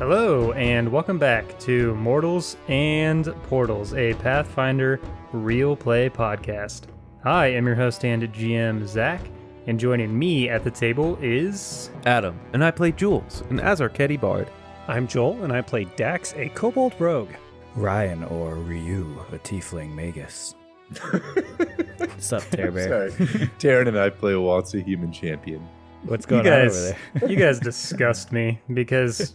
Hello, and welcome back to Mortals and Portals, a Pathfinder real play podcast. I am your host and GM, Zach, and joining me at the table is... Adam, and I play Jules, an Azarketi bard. I'm Joel, and I play Dax, a kobold rogue. Ryan, or Ryu, a tiefling magus. What's up, Terrorbear? Sorry. Taryn and I play Waltz, a human champion. What's going on over there? You guys disgust me, because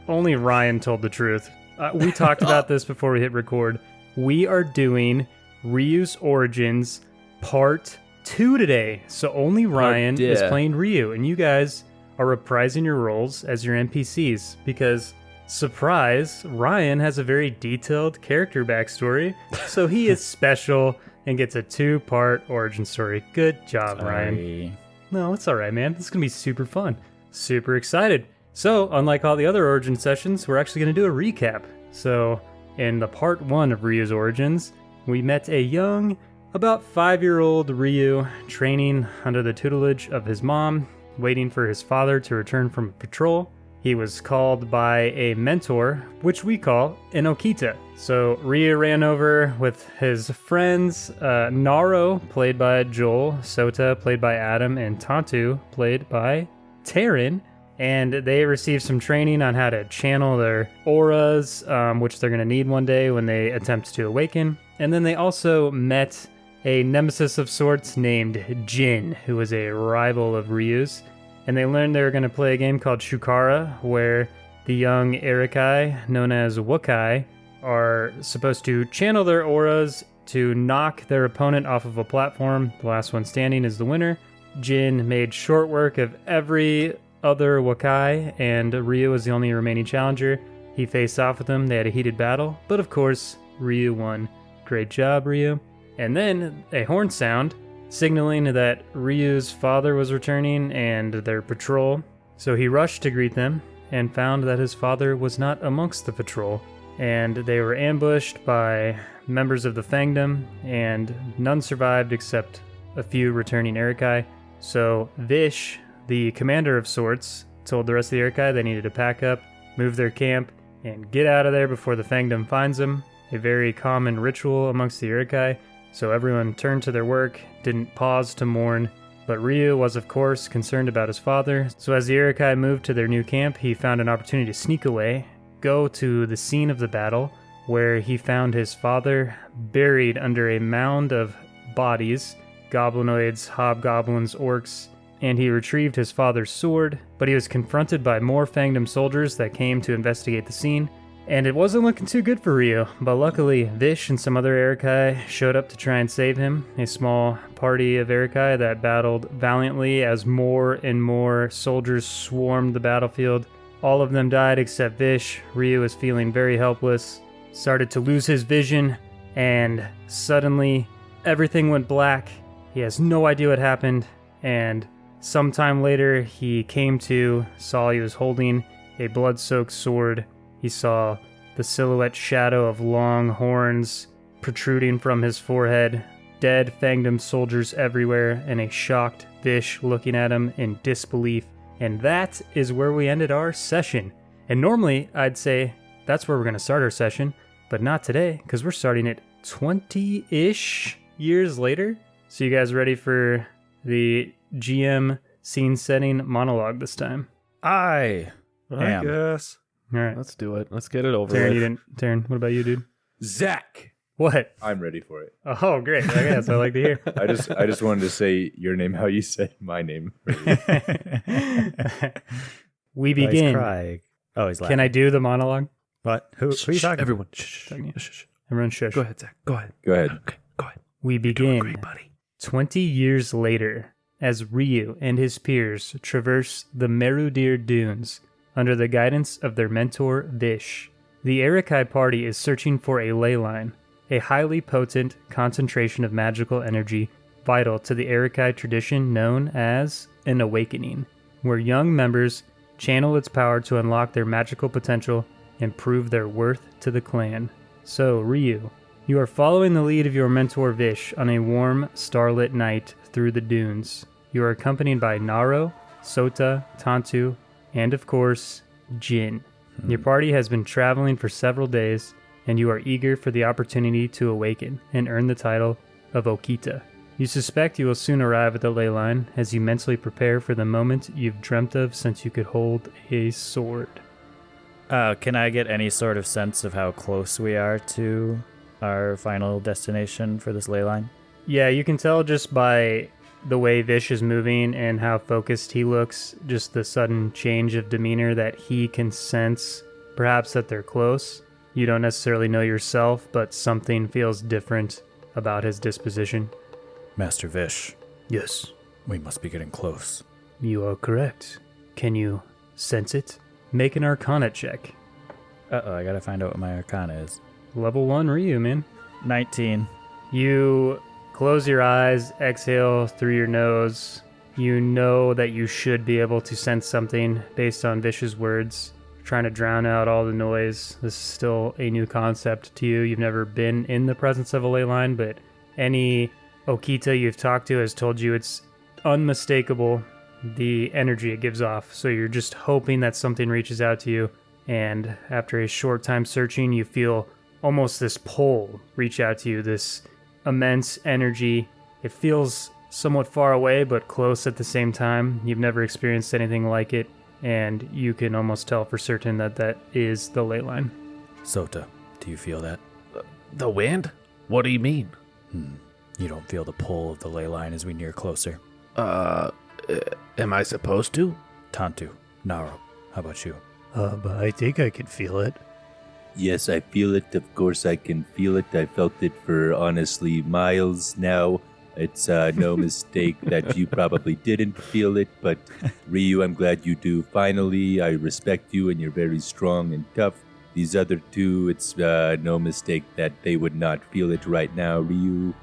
only Ryan told the truth. We talked about this before we hit record. We are doing Ryu's Origins Part 2 today, so only Ryan is playing Ryu, and you guys are reprising your roles as your NPCs, because, surprise, Ryan has a very detailed character backstory, so he is special and gets a 2-part origin story. Good job, Ryan. No, it's alright, man. This is going to be super fun. Super excited. So, unlike all the other Origin sessions, we're actually going to do a recap. So, in the part 1 of Ryu's Origins, we met a young, about 5-year-old Ryu training under the tutelage of his mom, waiting for his father to return from a patrol. He was called by a mentor, which we call an Okita. So Ryu ran over with his friends, Naro, played by Joel, Sota, played by Adam, and Tantu, played by Taryn. And they received some training on how to channel their auras, which they're going to need one day when they attempt to awaken. And then they also met a nemesis of sorts named Jin, who was a rival of Ryu's. And they learned they were going to play a game called Shukara, where the young Erikai, known as Wakai, are supposed to channel their auras to knock their opponent off of a platform. The last one standing is the winner. Jin made short work of every other Wakai, and Ryu was the only remaining challenger. He faced off with him. They had a heated battle, but of course, Ryu won. Great job, Ryu. And then a horn sound, signaling that Ryu's father was returning and their patrol. So he rushed to greet them and found that his father was not amongst the patrol, and they were ambushed by members of the Fangdom, and none survived except a few returning Erikai. So Vish, the commander of sorts, told the rest of the Erikai they needed to pack up, move their camp, and get out of there before the Fangdom finds them, a very common ritual amongst the Erikai. So everyone turned to their work, didn't pause to mourn, but Ryu was of course concerned about his father. So as the Erikai moved to their new camp, he found an opportunity to sneak away, go to the scene of the battle, where he found his father buried under a mound of bodies, goblinoids, hobgoblins, orcs, and he retrieved his father's sword, but he was confronted by more Fangdom soldiers that came to investigate the scene. And it wasn't looking too good for Ryu, but luckily Vish and some other Erikai showed up to try and save him, a small party of Erikai that battled valiantly as more and more soldiers swarmed the battlefield. All of them died except Vish. Ryu was feeling very helpless, started to lose his vision, and suddenly everything went black. He has no idea what happened, and sometime later he came to, saw he was holding a blood-soaked sword. He saw the silhouette shadow of long horns protruding from his forehead, dead Fangdom soldiers everywhere, and a shocked Vish looking at him in disbelief. And that is where we ended our session. And normally, I'd say that's where we're going to start our session, but not today, because we're starting it 20-ish years later. So you guys ready for the GM scene-setting monologue this time? I guess. All right. Let's do it. Let's get it over Taryn, with. you didn't. Taryn, what about you, dude? Zach! What? I'm ready for it. Oh, great. I guess I like to hear. I just wanted to say your name how you said my name. We begin. He's crying. Oh, he's laughing. Can I do the monologue? What? Who are you talking Everyone, about? shh. Everyone shush. Go ahead, Zach. Go ahead. Go ahead. Okay, go ahead. We You're begin doing great, buddy. 20 years later as Ryu and his peers traverse the Merudir Dunes under the guidance of their mentor Vish. The Erikai party is searching for a ley line, a highly potent concentration of magical energy vital to the Erikai tradition known as an awakening, where young members channel its power to unlock their magical potential and prove their worth to the clan. So, Ryu, you are following the lead of your mentor Vish on a warm, starlit night through the dunes. You are accompanied by Naro, Sota, Tantu, and of course, Jin. Your party has been traveling for several days, and you are eager for the opportunity to awaken and earn the title of Okita. You suspect you will soon arrive at the ley line as you mentally prepare for the moment you've dreamt of since you could hold a sword. Can I get any sort of sense of how close we are to our final destination for this ley line? Yeah, you can tell just by the way Vish is moving and how focused he looks, just the sudden change of demeanor that he can sense, perhaps that they're close. You don't necessarily know yourself, but something feels different about his disposition. Master Vish, Yes, we must be getting close. you are correct. Can you sense it? Make an Arcana check. Uh-oh, I gotta find out what my Arcana is. Level 1 Ryu, man. 19. You close your eyes, exhale through your nose. You know that you should be able to sense something based on Vish's words, trying to drown out all the noise. This is still a new concept to you. You've never been in the presence of a ley line, but any Okita you've talked to has told you it's unmistakable, the energy it gives off. So you're just hoping that something reaches out to you, and after a short time searching, you feel almost this pull reach out to you, this immense energy. It feels somewhat far away, but close at the same time. You've never experienced anything like it, and you can almost tell for certain that that is the ley line. Sota, do you feel that? The wind? What do you mean? You don't feel the pull of the ley line as we near closer? Am I supposed to? Tantu, Naro, how about you? I think I can feel it. Yes, I feel it. Of course, I can feel it. I felt it for honestly miles now. It's no mistake that you probably didn't feel it, but Ryu, I'm glad you do. Finally, I respect you and you're very strong and tough. These other two, it's no mistake that they would not feel it right now, Ryu.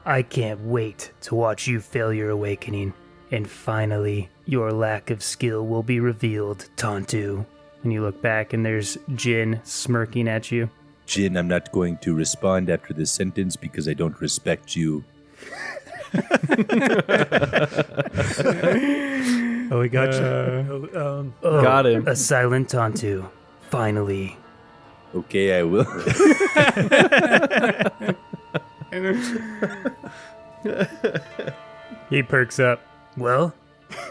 I can't wait to watch you fail your awakening, and finally, your lack of skill will be revealed, Tantu. And you look back and there's Jin smirking at you. Jin, I'm not going to respond after this sentence because I don't respect you. Oh, we got you. Oh, Got him. A silent Tantu. Finally. Okay, I will. He perks up. Well?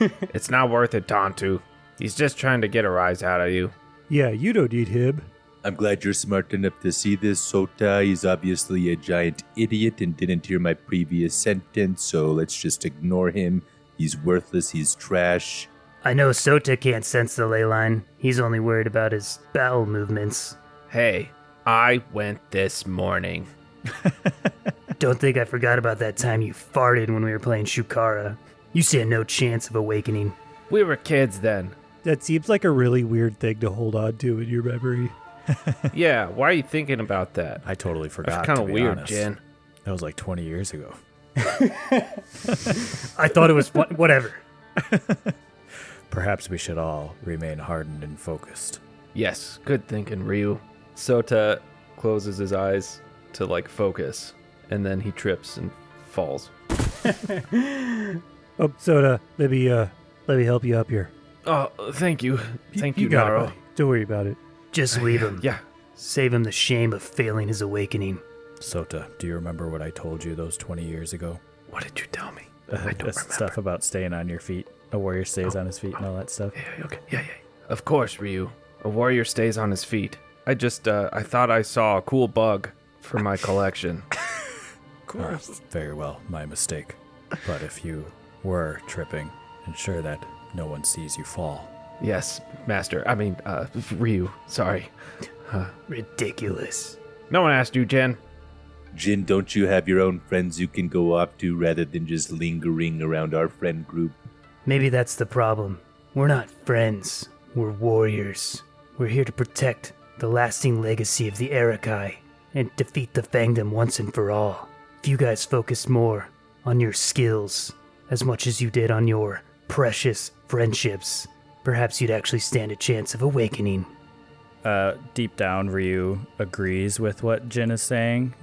It's not worth it, Tantu. He's just trying to get a rise out of you. Yeah, you don't need him. I'm glad you're smart enough to see this, Sota. He's obviously a giant idiot and didn't hear my previous sentence, so let's just ignore him. He's worthless, he's trash. I know Sota can't sense the ley line. He's only worried about his bowel movements. Hey, I went this morning. Don't think I forgot about that time you farted when we were playing Shukara. You stand no chance of awakening. We were kids then. That seems like a really weird thing to hold on to in your memory. Yeah, why are you thinking about that? I totally forgot. That's kind to of be weird, honest. Jen. That was like 20 years ago. I thought it was fun. Whatever. Perhaps we should all remain hardened and focused. Yes, good thinking, Ryu. Sota closes his eyes to focus, and then he trips and falls. Oh, Soda, let me help you up here. Oh, thank you. Thank you, got it, Naro. buddy. Don't worry about it. Just leave him. Yeah. Save him the shame of failing his awakening. Sota, do you remember what I told you those 20 years ago? What did you tell me? I don't That's remember. stuff about staying on your feet. A warrior stays on his feet and all that stuff. Yeah, okay. Yeah. Of course, Ryu. A warrior stays on his feet. I just, I thought I saw a cool bug for my collection. Of course. Very well, my mistake. But if you were tripping, ensure that no one sees you fall. Yes, Master. I mean, Ryu. Sorry. Ridiculous. No one asked you, Jen. Jin, don't you have your own friends you can go off to rather than just lingering around our friend group? Maybe that's the problem. We're not friends. We're warriors. We're here to protect the lasting legacy of the Arakai and defeat the Fangdom once and for all. If you guys focus more on your skills as much as you did on your precious friendships, perhaps you'd actually stand a chance of awakening. Deep down, Ryu agrees with what Jin is saying,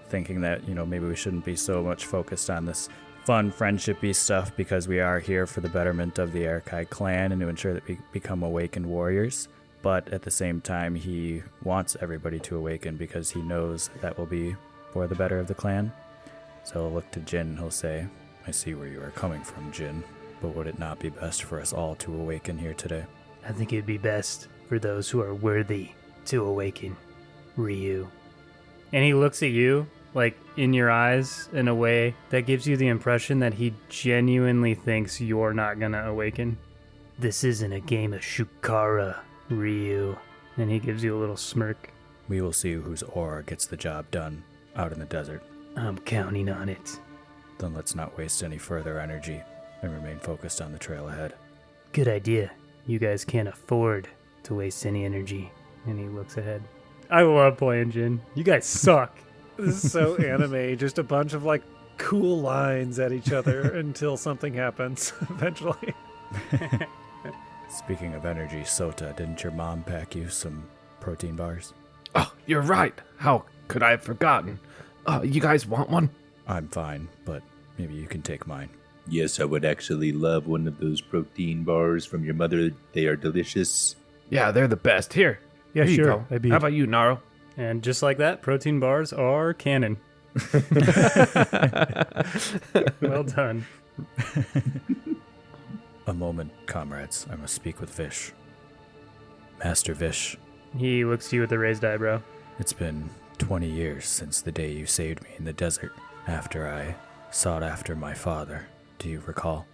thinking that, maybe we shouldn't be so much focused on this fun friendshipy stuff because we are here for the betterment of the Arakai clan and to ensure that we become awakened warriors. But at the same time, he wants everybody to awaken because he knows that will be for the better of the clan. So he'll look to Jin and he'll say, I see where you are coming from, Jin, but would it not be best for us all to awaken here today? I think it'd be best for those who are worthy to awaken, Ryu. And he looks at you, like, in your eyes in a way that gives you the impression that he genuinely thinks you're not gonna awaken. This isn't a game of Shukara, Ryu. And he gives you a little smirk. We will see whose aura gets the job done out in the desert. I'm counting on it. Then let's not waste any further energy and remain focused on the trail ahead. Good idea. You guys can't afford to waste any energy. And he looks ahead. I love playing Jin. You guys suck. This is so anime. Just a bunch of like cool lines at each other until something happens eventually. Speaking of energy, Sota, didn't your mom pack you some protein bars? Oh, you're right. How could I have forgotten? You guys want one? I'm fine, but maybe you can take mine. Yes, I would actually love one of those protein bars from your mother. They are delicious. Yeah, they're the best. Here. Yeah, Here you sure. go. Maybe. How about you, Naro? And just like that, protein bars are canon. Well done. A moment, comrades. I must speak with Vish. Master Vish, He looks to you with a raised eyebrow. it's been 20 years since the day you saved me in the desert after I sought after my father. Do you recall?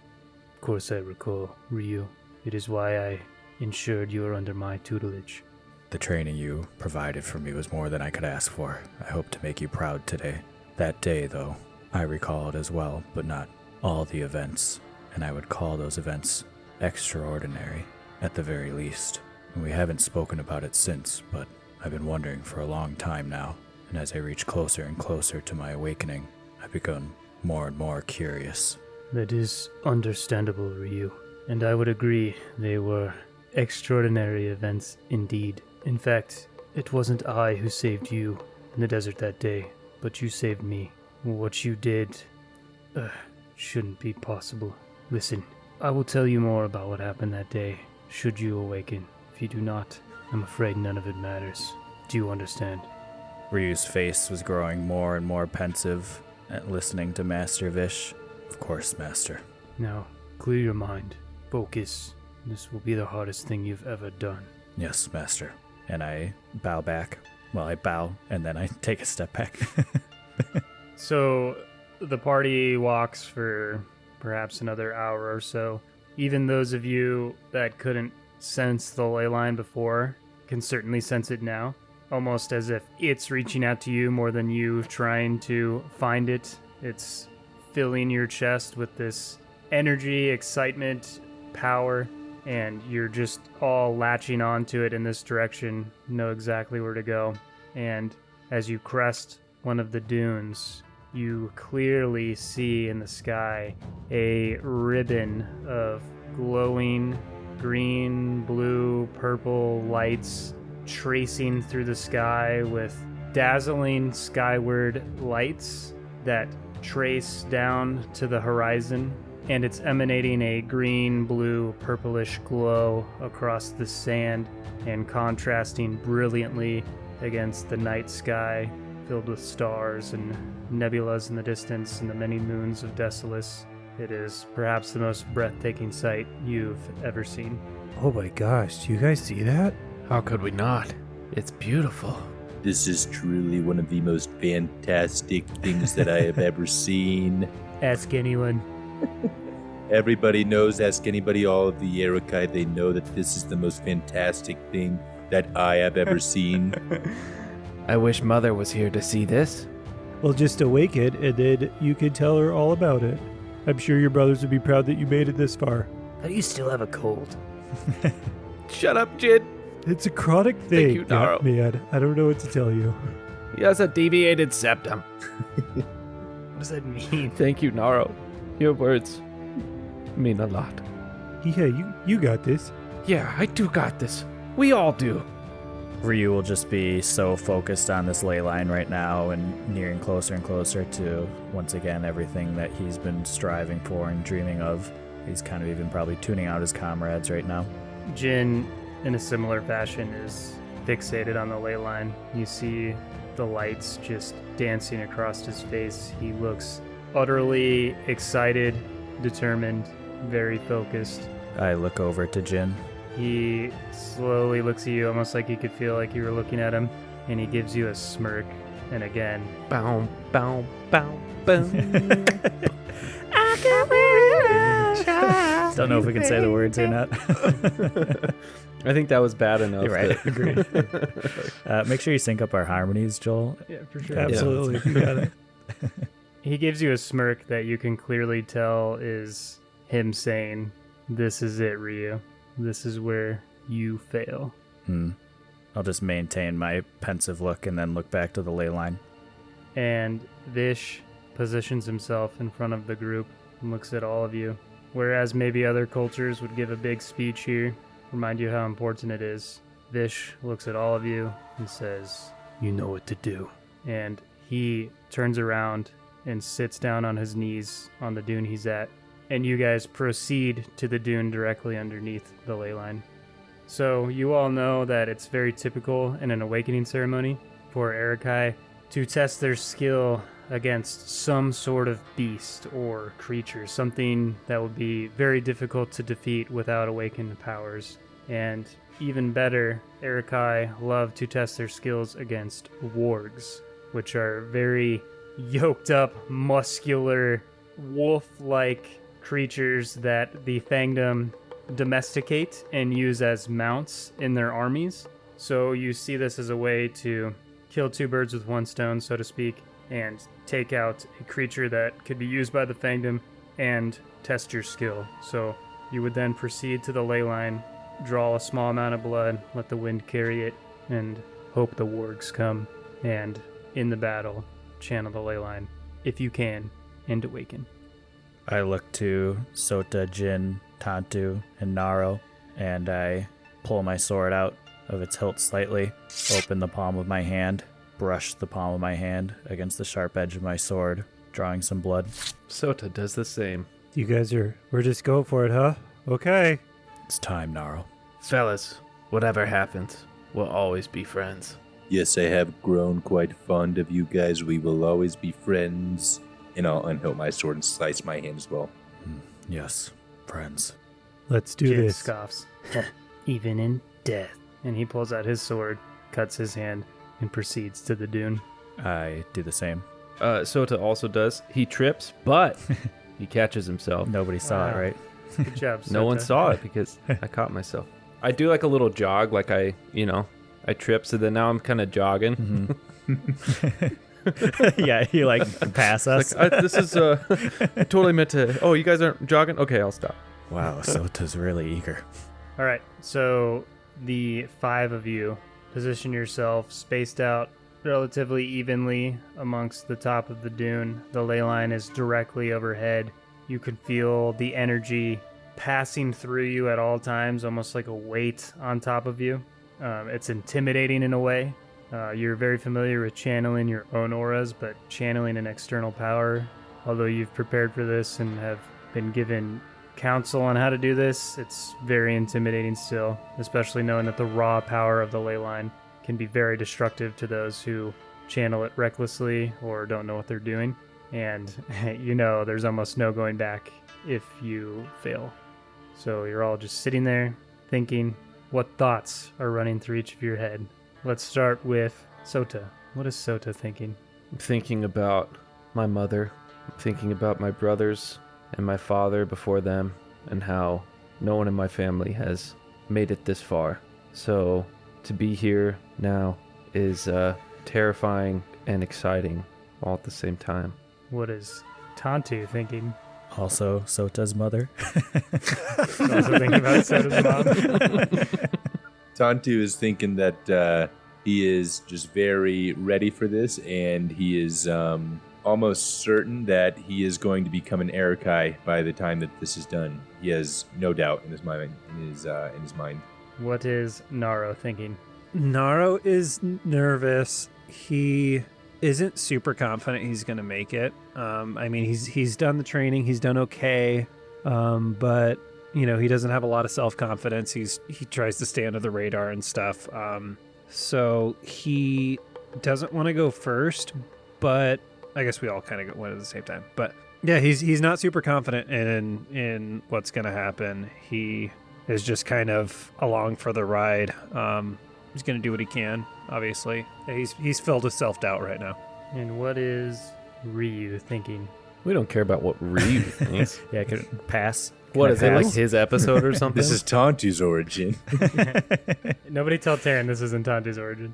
Of course I recall, Ryu. It is why I ensured you are under my tutelage. The training you provided for me was more than I could ask for. I hope to make you proud today. That day, though, I recall it as well, but not all the events, and I would call those events extraordinary, at the very least. And we haven't spoken about it since, but I've been wondering for a long time now, and as I reach closer and closer to my awakening, I've become more and more curious. That is understandable, Ryu. And I would agree, they were extraordinary events indeed. In fact, it wasn't I who saved you in the desert that day, but you saved me. What you did shouldn't be possible. Listen, I will tell you more about what happened that day, should you awaken. If you do not, I'm afraid none of it matters. Do you understand? Ryu's face was growing more and more pensive at listening to Master Vish. Of course, Master. Now, clear your mind. Focus. This will be the hardest thing you've ever done. Yes, Master. And I bow back. Well, I bow, and then I take a step back. So, the party walks for perhaps another hour or so. Even those of you that couldn't sense the ley line before can certainly sense it now. Almost as if it's reaching out to you more than you trying to find it. It's filling your chest with this energy, excitement, power, and you're just all latching onto it in this direction, know exactly where to go. And as you crest one of the dunes, you clearly see in the sky a ribbon of glowing green, blue, purple lights tracing through the sky with dazzling skyward lights that trace down to the horizon, and it's emanating a green, blue, purplish glow across the sand and contrasting brilliantly against the night sky filled with stars and nebulas in the distance and the many moons of Desolus. It is perhaps the most breathtaking sight you've ever seen. Oh my gosh, do you guys see that? How could we not? It's beautiful. This is truly one of the most fantastic things that I have ever seen. Ask anyone. Everybody knows, ask anybody, all of the Arakai, they know that this is the most fantastic thing that I have ever seen. I wish Mother was here to see this. Well, just awaken, and then you can tell her all about it. I'm sure your brothers would be proud that you made it this far. How do you still have a cold? Shut up, Jin. It's a chronic thing. you, Naro. Man, I don't know what to tell you. He has a deviated septum. What does that mean? Thank you, Naro. Your words mean a lot. Yeah, you got this. Yeah, I do got this. We all do. Ryu will just be so focused on this ley line right now and nearing closer and closer to, once again, everything that he's been striving for and dreaming of. He's kind of even probably tuning out his comrades right now. Jin, in a similar fashion, is fixated on the ley line. You see the lights just dancing across his face. He looks utterly excited, determined, very focused. I look over to Jin. He slowly looks at you, almost like you could feel like you were looking at him, and he gives you a smirk. And again, Bow, bow, bow, bow. Don't know if we can say the words or not. I think that was bad enough. You're right. that- Agreed. Make sure you sync up our harmonies, Joel. yeah, for sure. Absolutely. You got it. He gives you a smirk that you can clearly tell is him saying, "This is it, Ryu. This is where you fail." I'll just maintain my pensive look and then look back to the ley line. And Vish positions himself in front of the group and looks at all of you. Whereas maybe other cultures would give a big speech here, remind you how important it is, Vish looks at all of you and says, "You know what to do." And he turns around and sits down on his knees on the dune he's at. And you guys proceed to the dune directly underneath the ley line. So you all know that it's very typical in an awakening ceremony for Erikai to test their skill against some sort of beast or creature, something that would be very difficult to defeat without awakened powers. And even better, Erikai love to test their skills against wargs, which are very yoked up, muscular, wolf-like creatures that the Fangdom domesticate and use as mounts in their armies. So you see this as a way to kill two birds with one stone, so to speak, and take out a creature that could be used by the Fangdom and test your skill. So you would then proceed to the ley line, draw a small amount of blood, let the wind carry it, and hope the wargs come, and in the battle, channel the ley line, if you can, and awaken. I look to Sota, Jin, Tantu, and Naro, and I pull my sword out of its hilt slightly, open the palm of my hand, brush the palm of my hand against the sharp edge of my sword, drawing some blood. Sota does the same. You guys we're just going for it, huh? Okay. It's time, Naro. Fellas, whatever happens, we'll always be friends. Yes, I have grown quite fond of you guys. We will always be friends. And I'll unhilt my sword and slice my hand as well. Yes, friends. Let's do Jin this. scoffs. Even in death. And he pulls out his sword, cuts his hand, and proceeds to the dune. I do the same. Sota also does. He trips, but he catches himself. Nobody saw it, Wow. right? Good job, No one Sota. saw it because I caught myself. I do like a little jog, like I trip, so then now I'm kind of jogging. Yeah, you pass us. This is I totally meant to. Oh, you guys aren't jogging? Okay, I'll stop. Wow, Sota's really eager. All right, so the five of you position yourself spaced out relatively evenly amongst the top of the dune. The ley line is directly overhead. You can feel the energy passing through you at all times, almost like a weight on top of you. It's intimidating in a way. You're very familiar with channeling your own auras, but channeling an external power, although you've prepared for this and have been given counsel on how to do this, it's very intimidating still, especially knowing that the raw power of the ley line can be very destructive to those who channel it recklessly or don't know what they're doing. And there's almost no going back if you fail. So you're all just sitting there thinking, what thoughts are running through each of your head? Let's start with Sota. What is Sota thinking? I'm thinking about my mother. I'm thinking about my brothers and my father before them and how no one in my family has made it this far. So to be here now is terrifying and exciting all at the same time. What is Tantu thinking? Also, Sota's mother. Also thinking about Sota's mom. Tantu is thinking that he is just very ready for this, and he is almost certain that he is going to become an Erikai by the time that this is done. He has no doubt in his mind. What is Naro thinking? Naro is nervous. He isn't super confident he's going to make it. I mean, he's done the training. He's done okay. But, you know, he doesn't have a lot of self-confidence. He tries to stay under the radar and stuff. So he doesn't want to go first, but I guess we all kind of went at the same time. But yeah, he's not super confident in what's going to happen. He is just kind of along for the ride. He's going to do what he can, obviously. He's filled with self-doubt right now. And what is Ryu thinking? We don't care about what Ryu thinks. Yeah, can pass. What Can is I it, like pass? his episode or something? This is Tontu's origin. Nobody tell Taryn this isn't Tante's origin.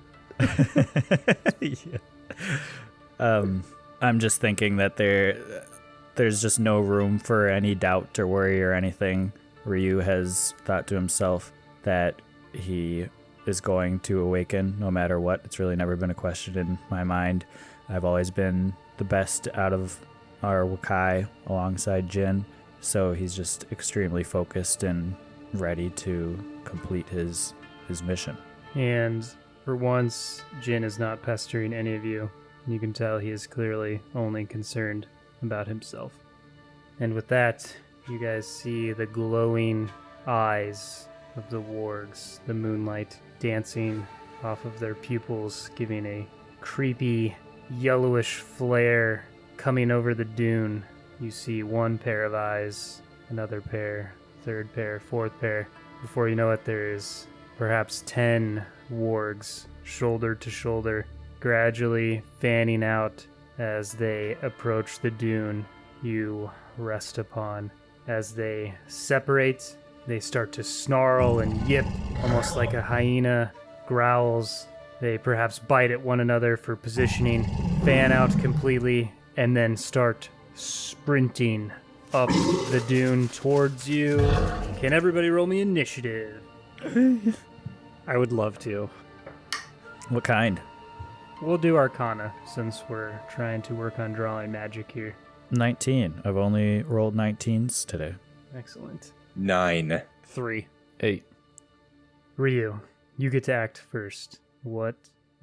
I'm just thinking that there's just no room for any doubt or worry or anything. Ryu has thought to himself that he is going to awaken no matter what. It's really never been a question in my mind. I've always been the best out of our Wakai alongside Jin, so he's just extremely focused and ready to complete his mission. And for once, Jin is not pestering any of you. You can tell he is clearly only concerned about himself. And with that, you guys see the glowing eyes of the wargs, the moonlight dancing off of their pupils, giving a creepy yellowish flare coming over the dune. You see one pair of eyes, another pair, third pair, fourth pair. Before you know it, there's perhaps 10 wargs, shoulder to shoulder, gradually fanning out as they approach the dune you rest upon. As they separate, they start to snarl and yip, almost like a hyena growls. They perhaps bite at one another for positioning, fan out completely, and then start sprinting up the dune towards you. Can everybody roll me initiative? I would love to. What kind? We'll do Arcana, since we're trying to work on drawing magic here. 19. I've only rolled 19s today. Excellent. 9. 3. 8. Ryu, you get to act first. What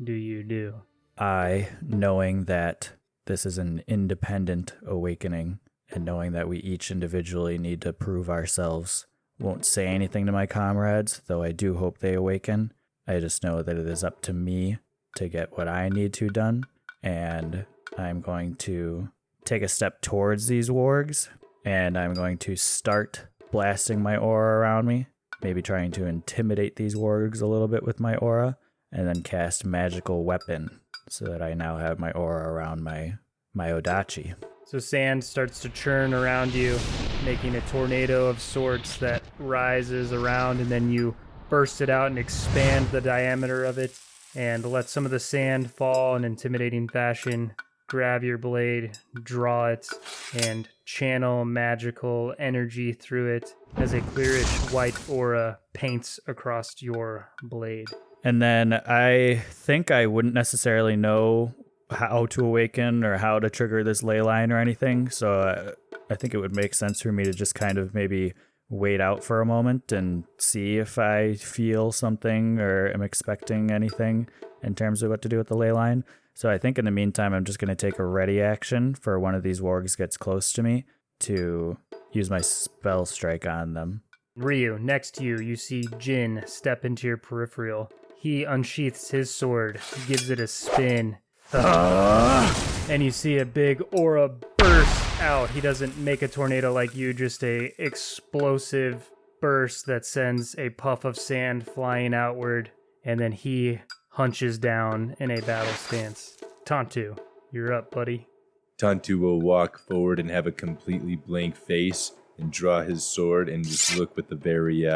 do you do? I, knowing that this is an independent awakening and knowing that we each individually need to prove ourselves, won't say anything to my comrades, though I do hope they awaken. I just know that it is up to me to get what I need to done, and I'm going to take a step towards these wargs, and I'm going to start blasting my aura around me, maybe trying to intimidate these wargs a little bit with my aura, and then cast magical weapon so that I now have my aura around my Odachi. So sand starts to churn around you, making a tornado of sorts that rises around, and then you burst it out and expand the diameter of it and let some of the sand fall in intimidating fashion. Grab your blade, draw it, and channel magical energy through it as a clearish white aura paints across your blade. And then I think I wouldn't necessarily know how to awaken or how to trigger this ley line or anything, so I think it would make sense for me to just kind of maybe wait out for a moment and see if I feel something or am expecting anything in terms of what to do with the ley line. So I think in the meantime, I'm just going to take a ready action for one of these wargs gets close to me to use my spell strike on them. Ryu, next to you, you see Jin step into your peripheral. He unsheaths his sword, gives it a spin, and you see a big aura burst out. He doesn't make a tornado like you, just a explosive burst that sends a puff of sand flying outward, and then he hunches down in a battle stance. Tantu, you're up, buddy. Tantu will walk forward and have a completely blank face and draw his sword and just look with a very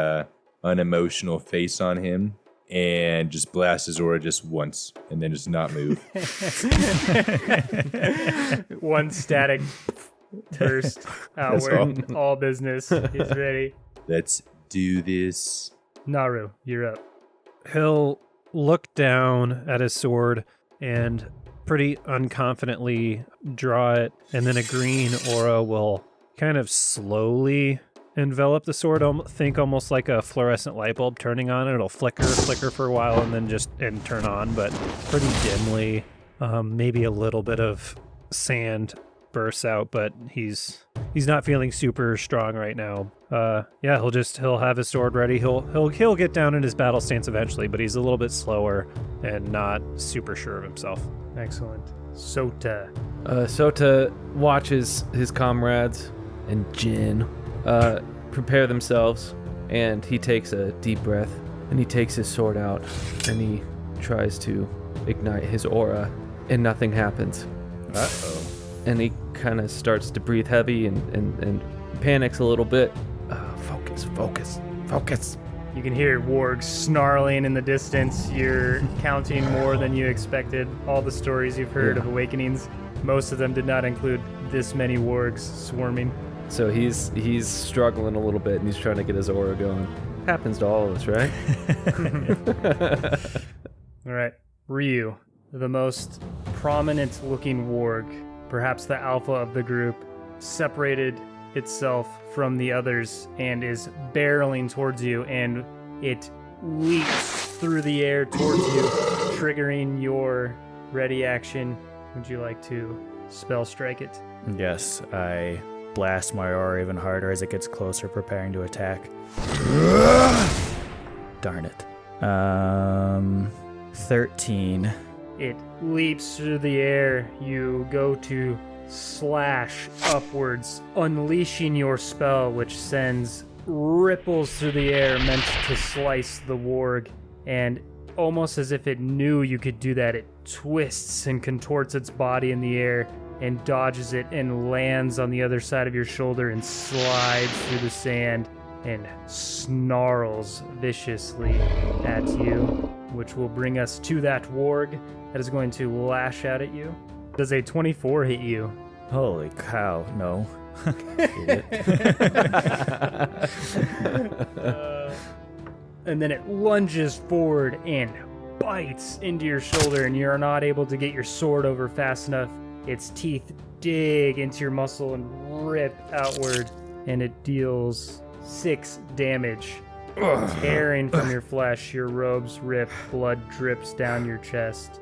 unemotional face on him and just blast his aura just once and then just not move. One static burst outward. All business. He's ready. Let's do this. Naru, you're up. He'll look down at his sword and pretty unconfidently draw it, and then a green aura will kind of slowly envelop the sword. Think almost like a fluorescent light bulb turning on. It'll flicker for a while and then and turn on, but pretty dimly. Maybe a little bit of sand bursts out, but he's not feeling super strong right now. He'll have his sword ready. He'll get down in his battle stance eventually, but he's a little bit slower and not super sure of himself. Excellent. Sota. Sota watches his comrades and Jin prepare themselves, and he takes a deep breath, and he takes his sword out, and he tries to ignite his aura, and nothing happens. Uh-oh. And he kind of starts to breathe heavy and panics a little bit. Focus. You can hear wargs snarling in the distance. You're counting more than you expected. All the stories you've heard of awakenings, most of them did not include this many wargs swarming. So he's struggling a little bit, and he's trying to get his aura going. Happens to all of us, right? All right. Ryu, the most prominent looking warg, perhaps the alpha of the group, separated itself from the others and is barreling towards you, and it leaps through the air towards you, triggering your ready action. Would you like to spell strike it? Yes, I blast my aura even harder as it gets closer, preparing to attack. Darn it. 13. It leaps through the air. You go to slash upwards, unleashing your spell, which sends ripples through the air meant to slice the warg. And almost as if it knew you could do that, it twists and contorts its body in the air and dodges it and lands on the other side of your shoulder and slides through the sand and snarls viciously at you, which will bring us to that warg that is going to lash out at you. Does a 24 hit you? Holy cow, no. And then it lunges forward and bites into your shoulder, and you're not able to get your sword over fast enough. Its teeth dig into your muscle and rip outward, and it deals 6 damage. Tearing from your flesh, your robes rip, blood drips down your chest.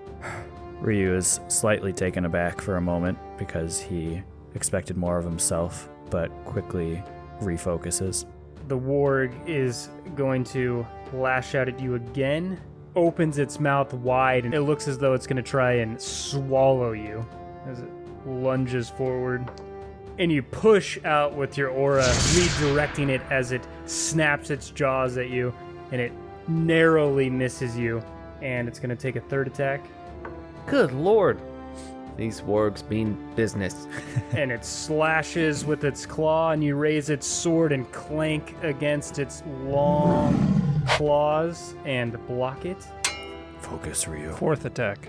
Ryu is slightly taken aback for a moment because he expected more of himself, but quickly refocuses. The warg is going to lash out at you again, opens its mouth wide, and it looks as though it's going to try and swallow you as it lunges forward. And you push out with your aura, redirecting it as it snaps its jaws at you, and it narrowly misses you. And it's going to take a third attack. Good lord. These wargs mean business. And it slashes with its claw, and you raise its sword and clank against its long claws and block it. Focus, Ryu. 4th attack.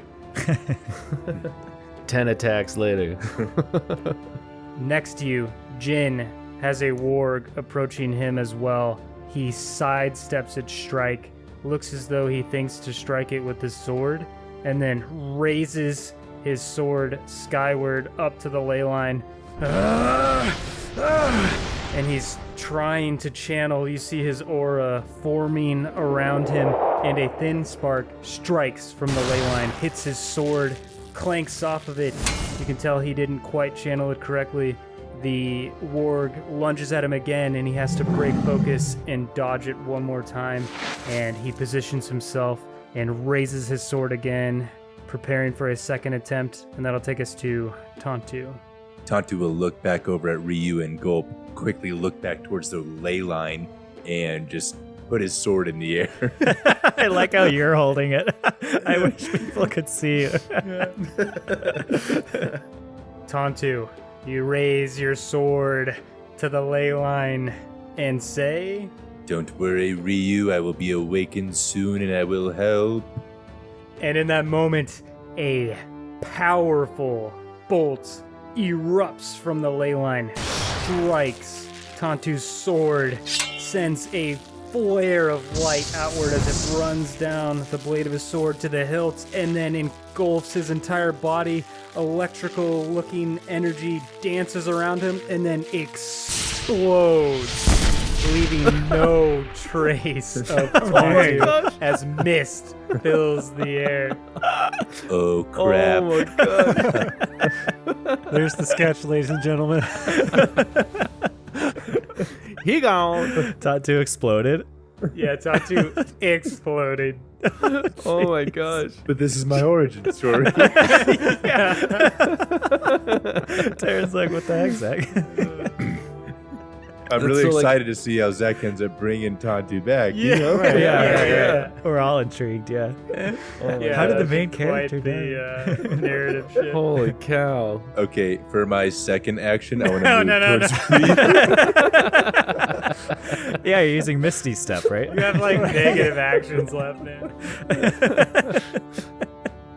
10 attacks later. Next to you, Jin has a warg approaching him as well. He sidesteps its strike, looks as though he thinks to strike it with his sword, and then raises his sword skyward up to the ley line. And he's trying to channel. You see his aura forming around him, and a thin spark strikes from the ley line, hits his sword, clanks off of it. You can tell he didn't quite channel it correctly. The warg lunges at him again, and he has to break focus and dodge it one more time. And he positions himself and raises his sword again, preparing for a second attempt, and that'll take us to Tontu. Tontu will look back over at Ryu and go quickly look back towards the ley line and just put his sword in the air. I like how you're holding it. I wish people could see you. Tontu, you raise your sword to the ley line and say, "Don't worry, Ryu, I will be awakened soon and I will help." and in that moment, a powerful bolt erupts from the ley line, strikes Tontu's sword, sends a flare of light outward as it runs down the blade of his sword to the hilt, and then engulfs his entire body. Electrical-looking energy dances around him and then explodes leaving no trace of Tantu as mist fills the air. Oh crap! Oh my god. There's the sketch, ladies and gentlemen. He gone. Tantu exploded. Yeah, Tantu exploded. Oh my gosh. But this is my origin story. Terran's like, what the heck, Zach? I'm That's really so, like- excited to see how Zach ends up bringing Tantu back. Yeah. You know? Right, Yeah. We're all intrigued, yeah. Yeah, How did the that's main quite character the narrative shit. Holy cow. Okay, for my second action, I want to No, move no, towards Yeah, you're using Misty Step, right? You have like negative actions left now.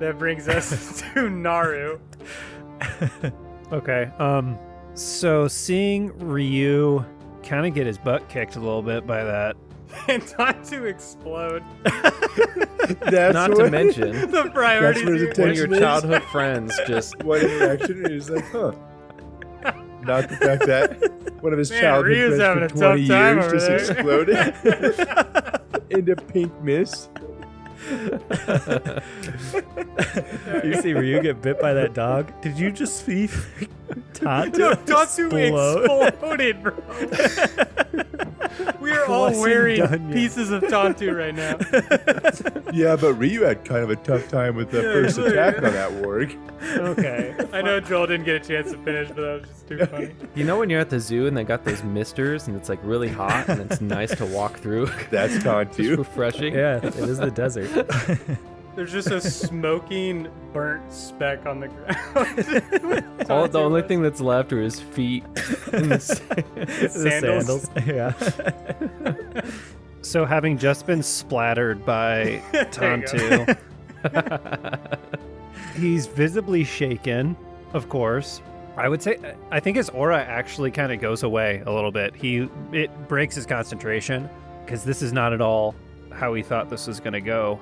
That brings us to Naru. Okay. So seeing Ryu kind of get his butt kicked a little bit by that. And Tantu explode. That's Not to mention, The priorities. where the you- one of your Attention is- childhood friends just one interaction, and he's like, huh. Not the fact that one of his Man, childhood Ryu's having friends for a 20 tough time years over just there. exploded into pink mist. You see Ryu get bit by that dog? Did you just see Tantu No, Tantu explode? exploded, bro. We are all Wasn't wearing done yet. pieces of Tantu right now. Yeah, but Ryu had kind of a tough time with the first attack on that warg. Okay. I know Joel didn't get a chance to finish, but that was just too funny. You know when you're at the zoo and they got those misters and it's like really hot and it's nice to walk through? That's It's Tantu. refreshing. Yeah, it is the desert. There's just a smoking, burnt speck on the ground. The only thing that's left are his feet and the sand. The Sandals. Yeah. So having just been splattered by There you Tantu, he's visibly shaken, of course. I would say, I think his aura actually kind of goes away a little bit. It breaks his concentration because this is not at all how he thought this was going to go.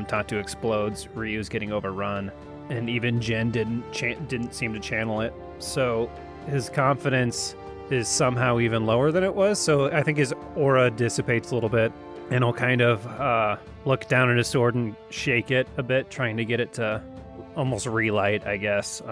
Tantu explodes, Ryu's getting overrun, and even Jin didn't seem to channel it. So his confidence is somehow even lower than it was. So I think his aura dissipates a little bit, and he'll kind of look down at his sword and shake it a bit, trying to get it to almost relight, I guess.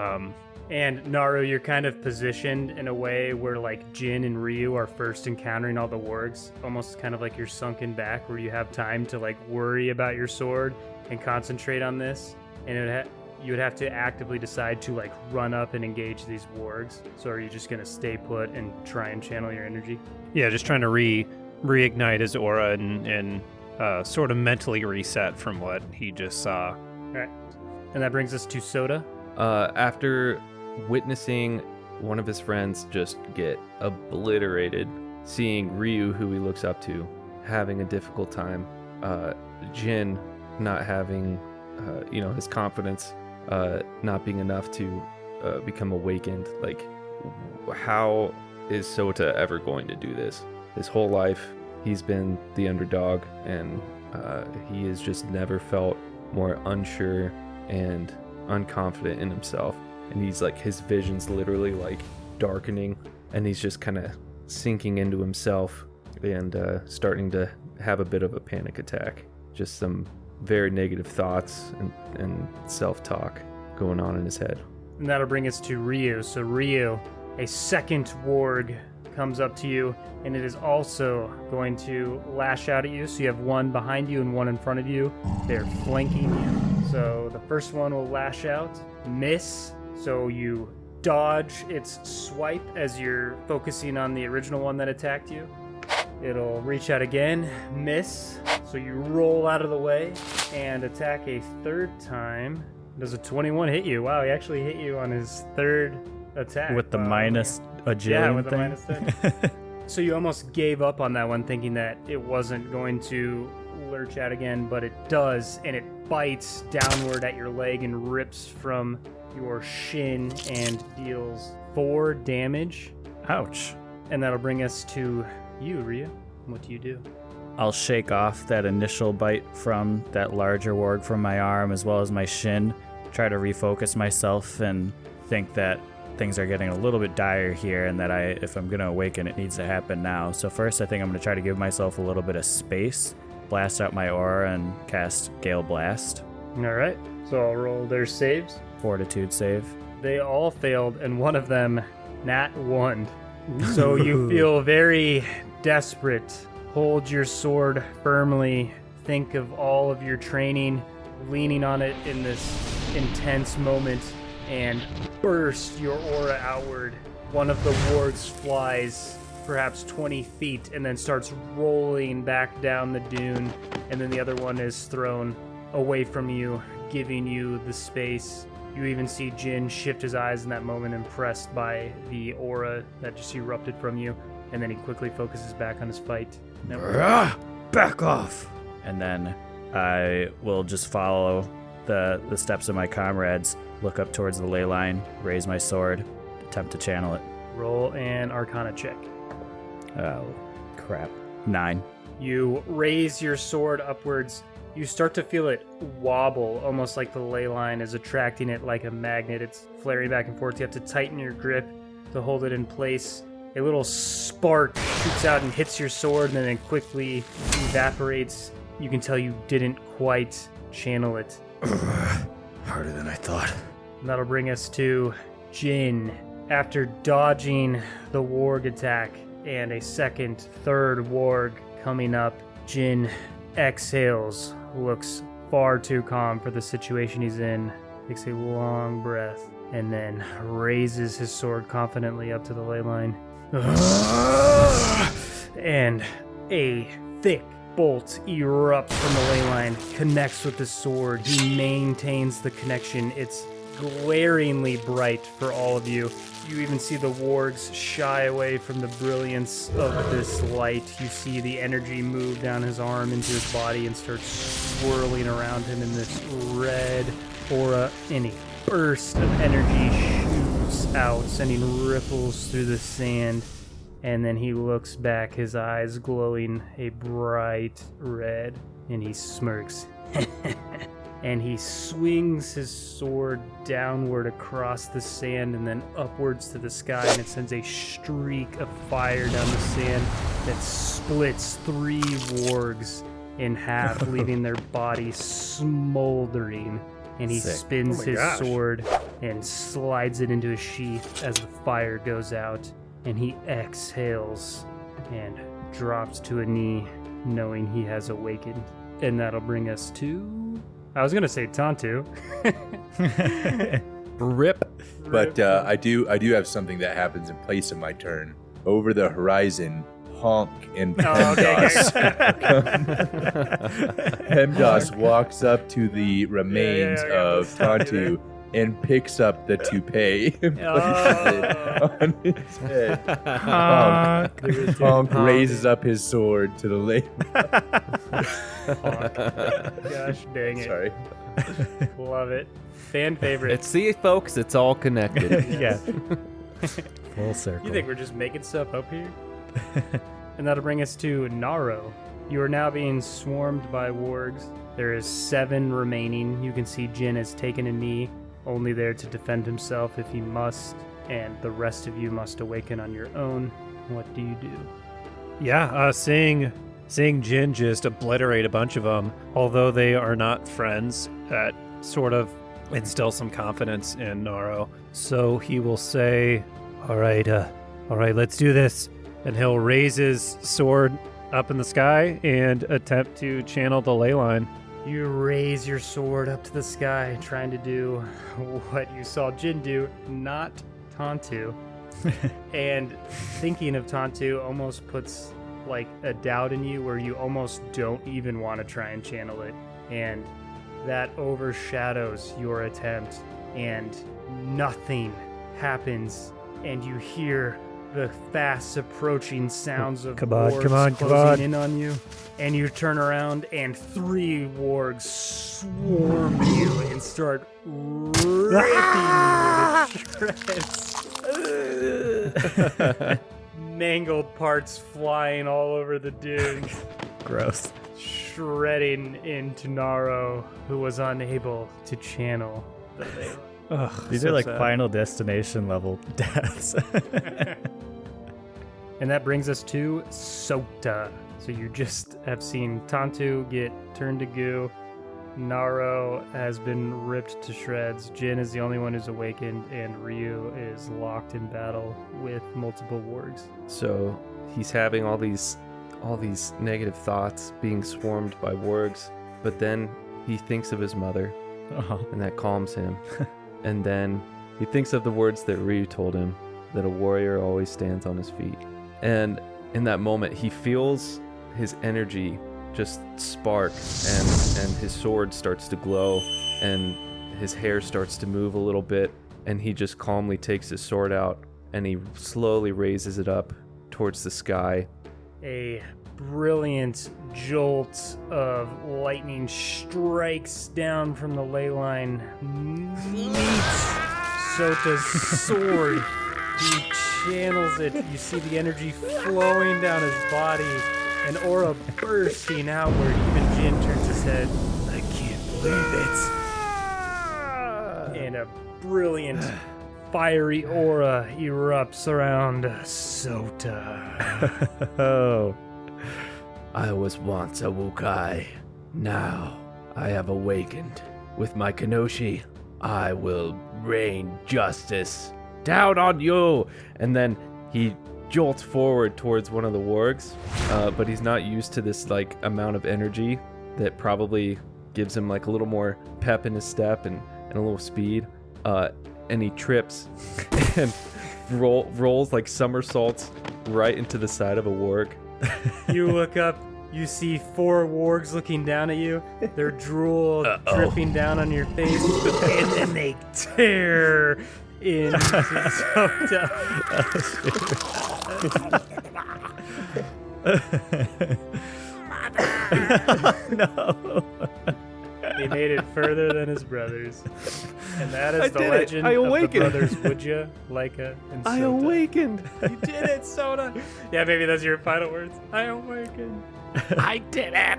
And Naru, you're kind of positioned in a way where like Jin and Ryu are first encountering all the wargs, almost kind of like you're sunken back where you have time to like worry about your sword and concentrate on this. And you would have to actively decide to like run up and engage these wargs. So are you just going to stay put and try and channel your energy? Yeah, just trying to reignite his aura and sort of mentally reset from what he just saw. All right. And that brings us to Soda. After witnessing one of his friends just get obliterated, seeing Ryu, who he looks up to, having a difficult time, Jin not having, his confidence not being enough to become awakened. Like, how is Sota ever going to do this? His whole life, he's been the underdog, and he has just never felt more unsure and unconfident in himself. And he's like, his vision's literally like darkening, and he's just kind of sinking into himself and starting to have a bit of a panic attack. Just some very negative thoughts and self-talk going on in his head. And that'll bring us to Ryu. So Ryu, a second warg comes up to you, and it is also going to lash out at you. So you have one behind you and one in front of you. They're flanking you. So the first one will lash out, miss. So you dodge its swipe as you're focusing on the original one that attacked you. It'll reach out again, miss. So you roll out of the way and attack a third time. Does a 21 hit you? Wow, he actually hit you on his third attack. With the Wow, minus agility yeah, with the thing. minus 10. So you almost gave up on that one, thinking that it wasn't going to lurch out again, but it does, and it bites downward at your leg and rips from your shin and deals 4 damage. Ouch. And that'll bring us to you, Ryu. What do you do? I'll shake off that initial bite from that larger warg from my arm as well as my shin, try to refocus myself and think that things are getting a little bit dire here, and that if I'm going to awaken, it needs to happen now. So first, I think I'm going to try to give myself a little bit of space, blast out my aura, and cast Gale Blast. All right. So I'll roll their saves. Fortitude save. They all failed, and one of them nat 1. So you feel very desperate. Hold your sword firmly. Think of all of your training, leaning on it in this intense moment, and burst your aura outward. One of the wargs flies perhaps 20 feet and then starts rolling back down the dune, and then the other one is thrown away from you, giving you the space. You even see Jin shift his eyes in that moment, impressed by the aura that just erupted from you, and then he quickly focuses back on his fight. Back off! And then I will just follow the steps of my comrades, look up towards the ley line, raise my sword, attempt to channel it. Roll an Arcana check. Oh, crap. 9. You raise your sword upwards. You start to feel it wobble, almost like the ley line is attracting it like a magnet. It's flaring back and forth. You have to tighten your grip to hold it in place. A little spark shoots out and hits your sword and then quickly evaporates. You can tell you didn't quite channel it. Harder than I thought. And that'll bring us to Jin. After dodging the warg attack and a second, third warg coming up, Jin exhales, looks far too calm for the situation he's in, takes a long breath, and then raises his sword confidently up to the ley line. And a thick bolt erupts from the ley line, connects with the sword. He maintains the connection. It's glaringly bright for all of you. You even see the wargs shy away from the brilliance of this light. You see the energy move down his arm into his body and start swirling around him in this red aura. And a burst of energy shoots out, sending ripples through the sand. And then he looks back, his eyes glowing a bright red, and he smirks. And he swings his sword downward across the sand and then upwards to the sky, and it sends a streak of fire down the sand that splits 3 wargs in half, leaving their bodies smoldering. And he spins his sword and slides it into his sheath as the fire goes out, and he exhales and drops to a knee, knowing he has awakened. And that'll bring us to... I was gonna say Tantu. Rip. But I do have something that happens in place of my turn. Over the horizon, Honk and PEMDAS. PEMDAS walks up to the remains of Tantu and picks up the toupee and places it on his head. Honk raises up his sword to the lake. Gosh dang it. Sorry. Love it. Fan favorite. See, folks, it's all connected. Yeah. Full circle. You think we're just making stuff up here? And that'll bring us to Naro. You are now being swarmed by wargs. There is 7 remaining. You can see Jin has taken a knee, only there to defend himself if he must, and the rest of you must awaken on your own. What do you do? Yeah, seeing Jin just obliterate a bunch of them, although they are not friends, that sort of instills some confidence in Naro. So he will say, all right, let's do this. And he'll raise his sword up in the sky and attempt to channel the ley line. You raise your sword up to the sky, trying to do what you saw Jin do, not Tantu. And thinking of Tantu almost puts like a doubt in you where you almost don't even want to try and channel it. And that overshadows your attempt, and nothing happens. And you hear the fast approaching sounds of wargs closing in on you. And you turn around, and 3 wargs swarm you and start ripping you to shreds. Mangled parts flying all over the dune. Gross. Shredding into Naro, who was unable to channel the ley line. Ugh, These so are like sad. Final Destination level deaths. And that brings us to Sota. So you just have seen Tantu get turned to goo. Naro has been ripped to shreds. Jin is the only one who's awakened, and Ryu is locked in battle with multiple wargs. So he's having all these negative thoughts, being swarmed by wargs, but then he thinks of his mother, and that calms him. And then he thinks of the words that Ryu told him, that a warrior always stands on his feet. And in that moment, he feels his energy just spark, and his sword starts to glow, and his hair starts to move a little bit, and he just calmly takes his sword out, and he slowly raises it up towards the sky. A brilliant jolt of lightning strikes down from the ley line, meets Sota's sword. He channels it. You see the energy flowing down his body, an aura bursting outward. Even Jin turns his head. I can't believe it. And a brilliant fiery aura erupts around Sota. Oh. I was once a Wukai. Now I have awakened. With my Kenoshi, I will rain justice down on you. And then he jolts forward towards one of the wargs, but he's not used to this like amount of energy that probably gives him like a little more pep in his step and a little speed. And he trips and rolls like somersaults right into the side of a warg. You look up, you see 4 wargs looking down at you, their drool dripping down on your face, and then they tear into Sota. No. He made it further than his brothers. And that is the did it. legend I of the awakened. brothers Woodja, Laika, and Sota. I awakened. You did it, Sota! Yeah, maybe that's your final words. I awakened. I did it.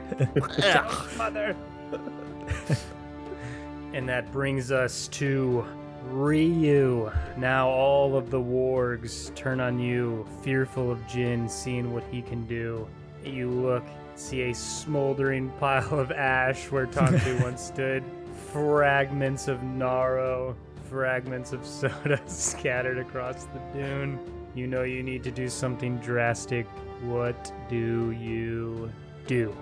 Mother. And that brings us to Ryu. Now all of the wargs turn on you, fearful of Jin, seeing what he can do. You look, see a smoldering pile of ash where Tantu once stood, fragments of Naro, fragments of Soda scattered across the dune. You know you need to do something drastic. What do you do?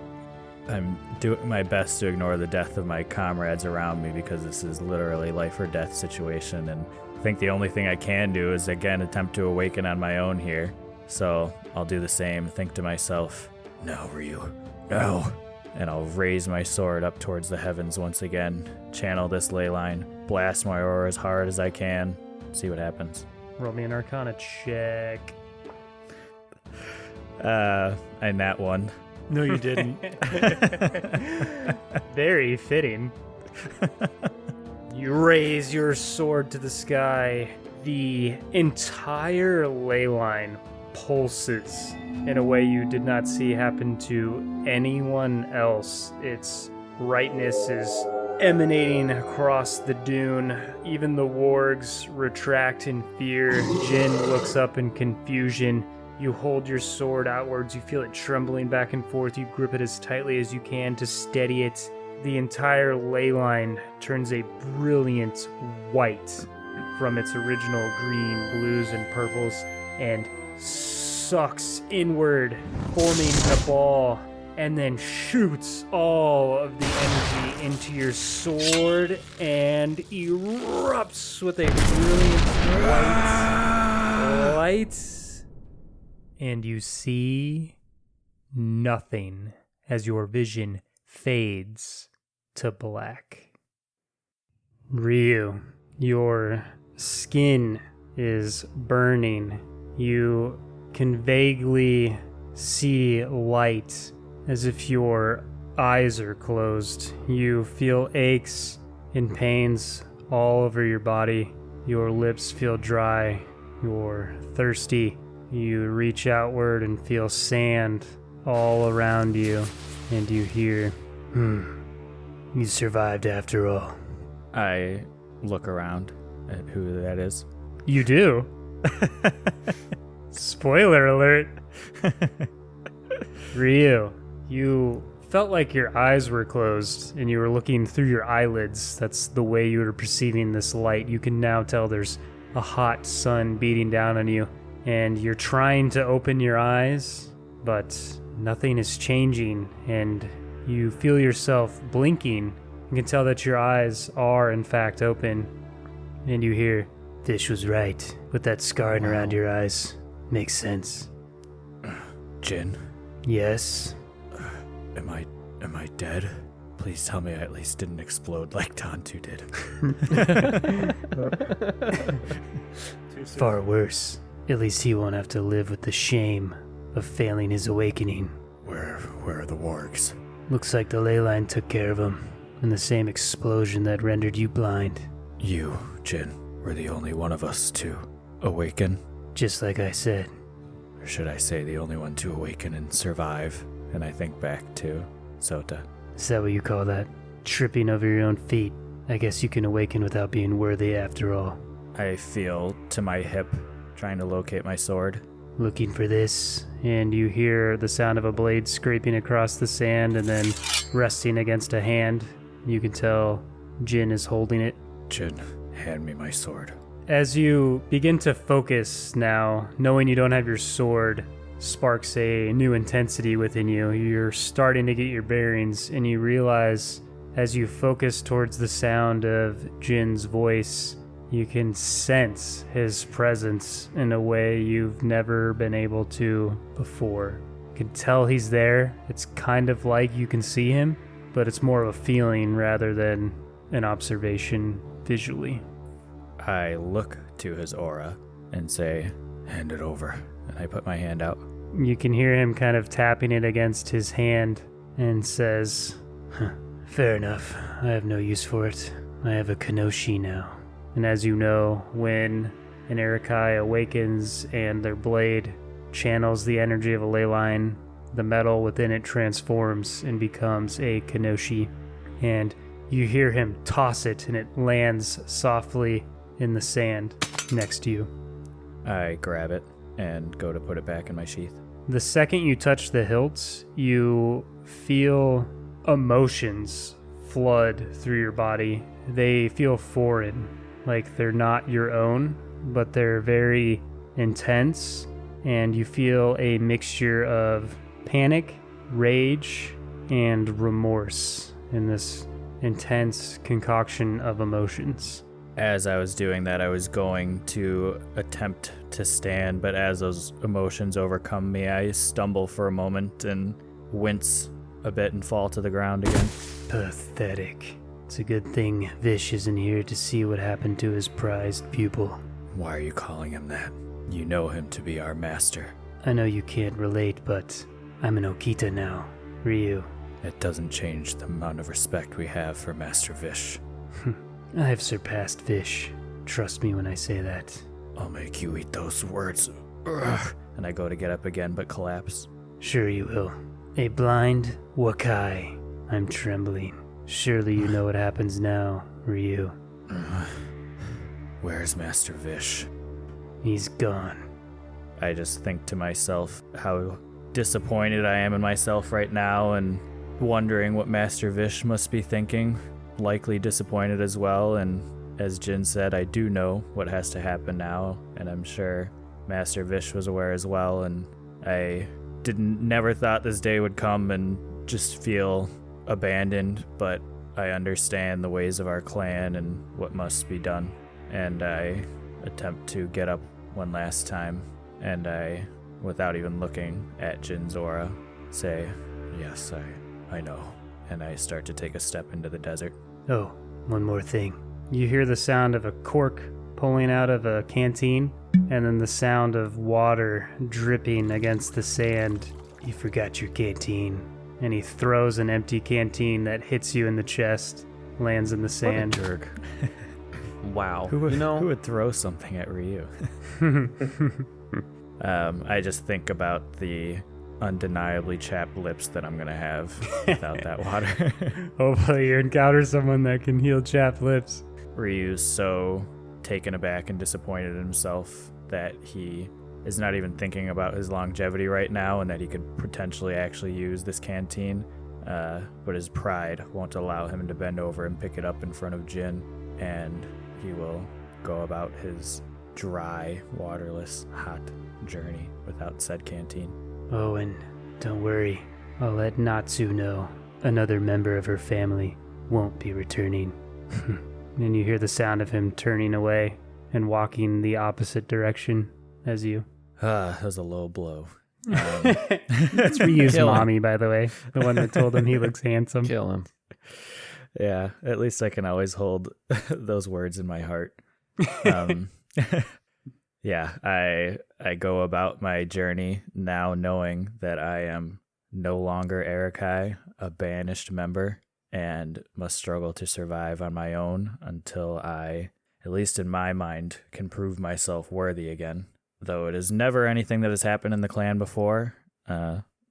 I'm doing my best to ignore the death of my comrades around me because this is literally life or death situation, and I think the only thing I can do is again attempt to awaken on my own here. So I'll do the same, think to myself, no, Ryu, no. And I'll raise my sword up towards the heavens once again, channel this ley line, blast my aura as hard as I can, see what happens. Roll me an Arcana check. I nat one. No, you didn't. Very fitting. You raise your sword to the sky. The entire ley line pulses in a way you did not see happen to anyone else. Its brightness is emanating across the dune. Even the wargs retract in fear. Jin looks up in confusion. You hold your sword outwards, you feel it trembling back and forth, you grip it as tightly as you can to steady it. The entire ley line turns a brilliant white from its original green, blues, and purples, and sucks inward, forming a ball, and then shoots all of the energy into your sword and erupts with a brilliant white light. And you see nothing as your vision fades to black. Ryu, your skin is burning. You can vaguely see light as if your eyes are closed. You feel aches and pains all over your body. Your lips feel dry. You're thirsty. You reach outward and feel sand all around you, and you hear, you survived after all. I look around at who that is. You do. Spoiler alert. Ryu, you felt like your eyes were closed and you were looking through your eyelids. That's the way you were perceiving this light. You can now tell there's a hot sun beating down on you, and you're trying to open your eyes, but nothing is changing, and you feel yourself blinking. You can tell that your eyes are in fact open, and you hear, "Fish was right. Put that scarring around your eyes. Makes sense." Jin, Yes? am I dead? Please tell me I at least didn't explode like Tantu did. Far worse. At least he won't have to live with the shame of failing his awakening. Where are the wargs? Looks like the ley line took care of him, in the same explosion that rendered you blind. You, Jin, were the only one of us to awaken. Just like I said. Or should I say the only one to awaken and survive? And I think back to Sota. Is that what you call that? Tripping over your own feet. I guess you can awaken without being worthy after all. I feel to my hip, trying to locate my sword. Looking for this, and you hear the sound of a blade scraping across the sand and then resting against a hand. You can tell Jin is holding it. Jin, hand me my sword. As you begin to focus now, knowing you don't have your sword sparks a new intensity within you. You're starting to get your bearings, and you realize as you focus towards the sound of Jin's voice, you can sense his presence in a way you've never been able to before. You can tell he's there. It's kind of like you can see him, but it's more of a feeling rather than an observation visually. I look to his aura and say, Hand it over. and I put my hand out. You can hear him kind of tapping it against his hand and says, "Fair enough. I have no use for it. I have a Kenoshi now." And as you know, when an Erikai awakens and their blade channels the energy of a ley line, the metal within it transforms and becomes a Kenoshi. And you hear him toss it, and it lands softly in the sand next to you. I grab it and go to put it back in my sheath. The second you touch the hilt, you feel emotions flood through your body. They feel foreign, like they're not your own, but they're very intense, and you feel a mixture of panic, rage, and remorse in this intense concoction of emotions. As I was doing that, I was going to attempt to stand, but as those emotions overcome me, I stumble for a moment and wince a bit and fall to the ground again. Pathetic. It's a good thing Vish isn't here to see what happened to his prized pupil. Why are you calling him that? You know him to be our master. I know you can't relate, but I'm an Okita now. Ryu. It doesn't change the amount of respect we have for Master Vish. I've surpassed Vish. Trust me when I say that. I'll make you eat those words. Ugh. And I go to get up again, but collapse. Sure you will. A blind Wakai. I'm trembling. Surely you know what happens now, Ryu. Where's Master Vish? He's gone. I just think to myself how disappointed I am in myself right now and wondering what Master Vish must be thinking. Likely disappointed as well, and as Jin said, I do know what has to happen now, and I'm sure Master Vish was aware as well, and I never thought this day would come and just feel abandoned, but I understand the ways of our clan and what must be done, and I attempt to get up one last time, and I, without even looking at Jin's aura, say, Yes, I know. and I start to take a step into the desert. Oh, one more thing. You hear the sound of a cork pulling out of a canteen, and then the sound of water dripping against the sand. You forgot your canteen. And he throws an empty canteen that hits you in the chest, lands in the sand. What a jerk. Wow. Who You know, would throw something at Ryu? I just think about the undeniably chapped lips that I'm going to have without that water. Hopefully you encounter someone that can heal chapped lips. Ryu's so taken aback and disappointed in himself that he is not even thinking about his longevity right now and that he could potentially actually use this canteen. But his pride won't allow him to bend over and pick it up in front of Jin, and he will go about his dry, waterless, hot journey without said canteen. Oh, and don't worry. I'll let Natsu know. Another member of her family won't be returning. And you hear the sound of him turning away and walking the opposite direction as you. That was a low blow. That's Ryu's Kill him. mommy, by the way. The one that told him he looks handsome. Kill him. Yeah, at least I can always hold those words in my heart. Yeah, I go about my journey now knowing that I am no longer Erikai, a banished member, and must struggle to survive on my own until I, at least in my mind, can prove myself worthy again. Though it is never anything that has happened in the clan before,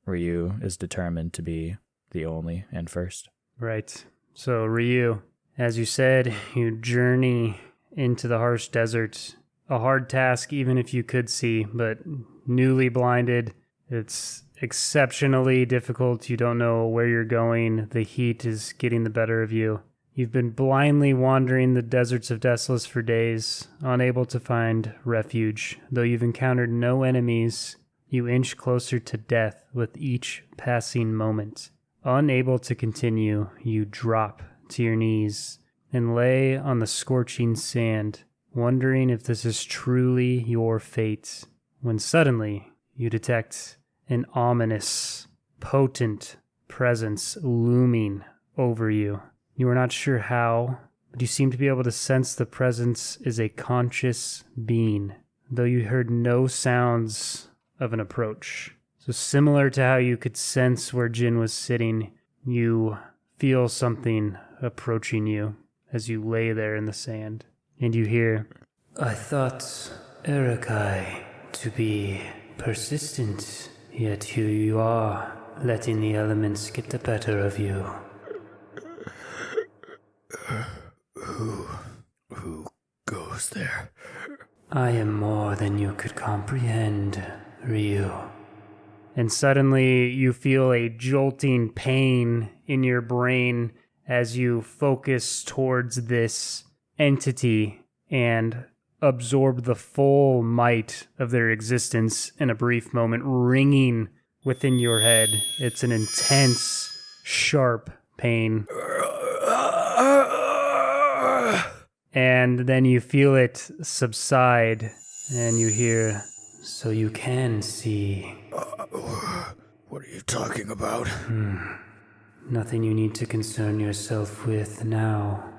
Ryu is determined to be the only and first. Right. So, Ryu, as you said, you journey into the harsh desert. A hard task, even if you could see, but newly blinded. It's exceptionally difficult. You don't know where you're going. The heat is getting the better of you. You've been blindly wandering the deserts of Desolus for days, unable to find refuge. Though you've encountered no enemies, you inch closer to death with each passing moment. Unable to continue, you drop to your knees and lay on the scorching sand, wondering if this is truly your fate, when suddenly you detect an ominous, potent presence looming over you. You are not sure how, but you seem to be able to sense the presence is a conscious being, though you heard no sounds of an approach. So similar to how you could sense where Jin was sitting, you feel something approaching you as you lay there in the sand. And you hear, "I thought Erikai to be persistent, yet here you are, letting the elements get the better of you." Who goes there? "I am more than you could comprehend, Ryu." And suddenly you feel a jolting pain in your brain as you focus towards this entity and absorb the full might of their existence in a brief moment, ringing within your head. It's an intense, sharp pain. And then you feel it subside, and you hear, "So you can see." What are you talking about? Nothing you need to concern yourself with now.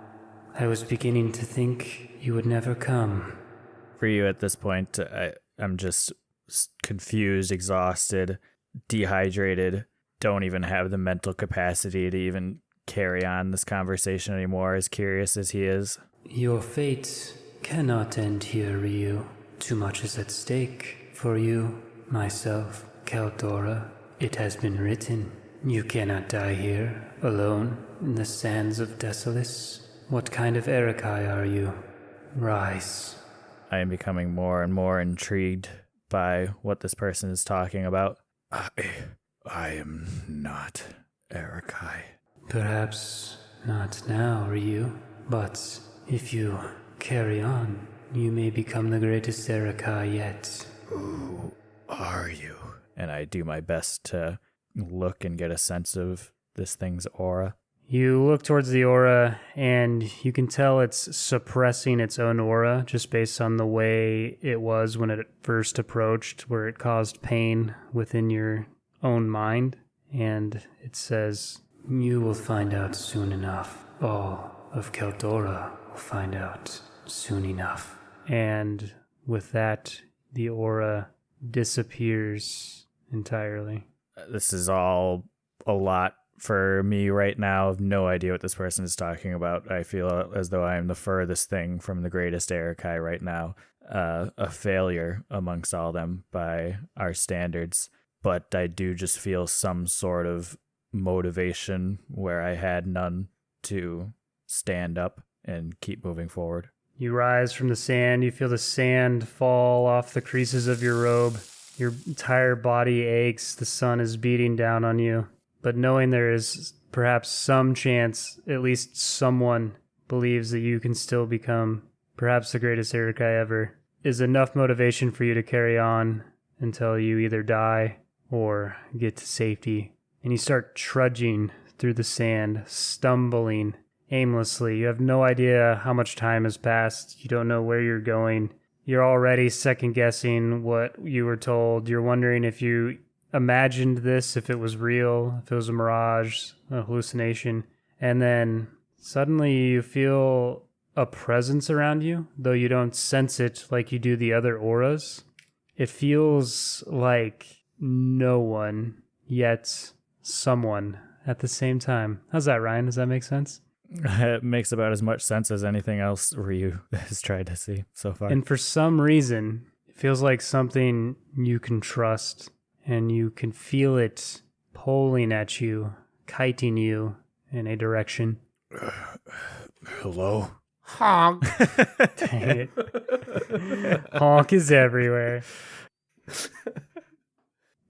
I was beginning to think you would never come. For you at this point, I'm just confused, exhausted, dehydrated, don't even have the mental capacity to even carry on this conversation anymore, as curious as he is. Your fate cannot end here, Ryu. Too much is at stake for you, myself, Caldora. It has been written. You cannot die here, alone, in the sands of Desolus. What kind of Erikai are you? Rise. I am becoming more and more intrigued by what this person is talking about. I am not Erikai. Perhaps not now, Ryu, but if you carry on, you may become the greatest Erikai yet. Who are you? And I do my best to look and get a sense of this thing's aura. You look towards the aura, and you can tell it's suppressing its own aura just based on the way it was when it first approached, where it caused pain within your own mind. And it says, "You will find out soon enough. All of Caldora will find out soon enough." And with that, the aura disappears entirely. This is all a lot for me right now. I have no idea what this person is talking about. I feel as though I am the furthest thing from the greatest Erikai right now. A failure amongst all them by our standards. But I do just feel some sort of motivation where I had none to stand up and keep moving forward. You rise from the sand. You feel the sand fall off the creases of your robe. Your entire body aches. The sun is beating down on you. But knowing there is perhaps some chance, at least someone believes that you can still become perhaps the greatest Erukai ever, is enough motivation for you to carry on until you either die or get to safety. And you start trudging through the sand, stumbling aimlessly. You have no idea how much time has passed. You don't know where you're going. You're already second-guessing what you were told. You're wondering if you imagined this, if it was real, if it was a mirage, a hallucination. And then suddenly you feel a presence around you, though you don't sense it like you do the other auras. It feels like no one, yet someone at the same time. How's that, Ryan? Does that make sense? It makes about as much sense as anything else Ryu has tried to see so far. And for some reason, it feels like something you can trust, and you can feel it pulling at you, kiting you in a direction. Hello? Honk. Dang it. Honk is everywhere.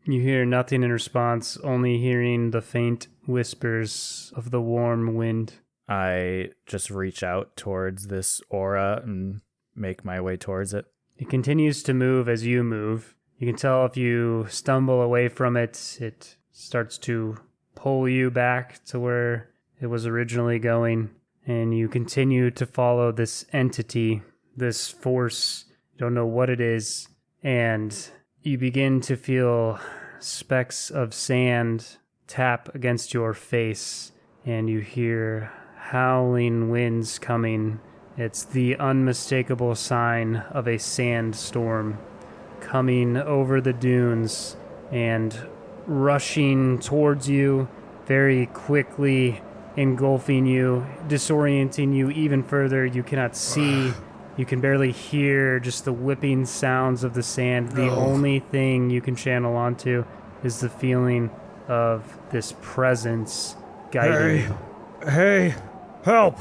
You hear nothing in response, only hearing the faint whispers of the warm wind. I just reach out towards this aura and make my way towards it. It continues to move as you move. You can tell if you stumble away from it, it starts to pull you back to where it was originally going. And you continue to follow this entity, this force. You don't know what it is. And you begin to feel specks of sand tap against your face. And you hear howling winds coming. It's the unmistakable sign of a sandstorm coming over the dunes and rushing towards you very quickly, engulfing you, disorienting you even further. You cannot see. You can barely hear just the whipping sounds of the sand. The only thing you can channel onto is the feeling of this presence guiding you. Hey, help!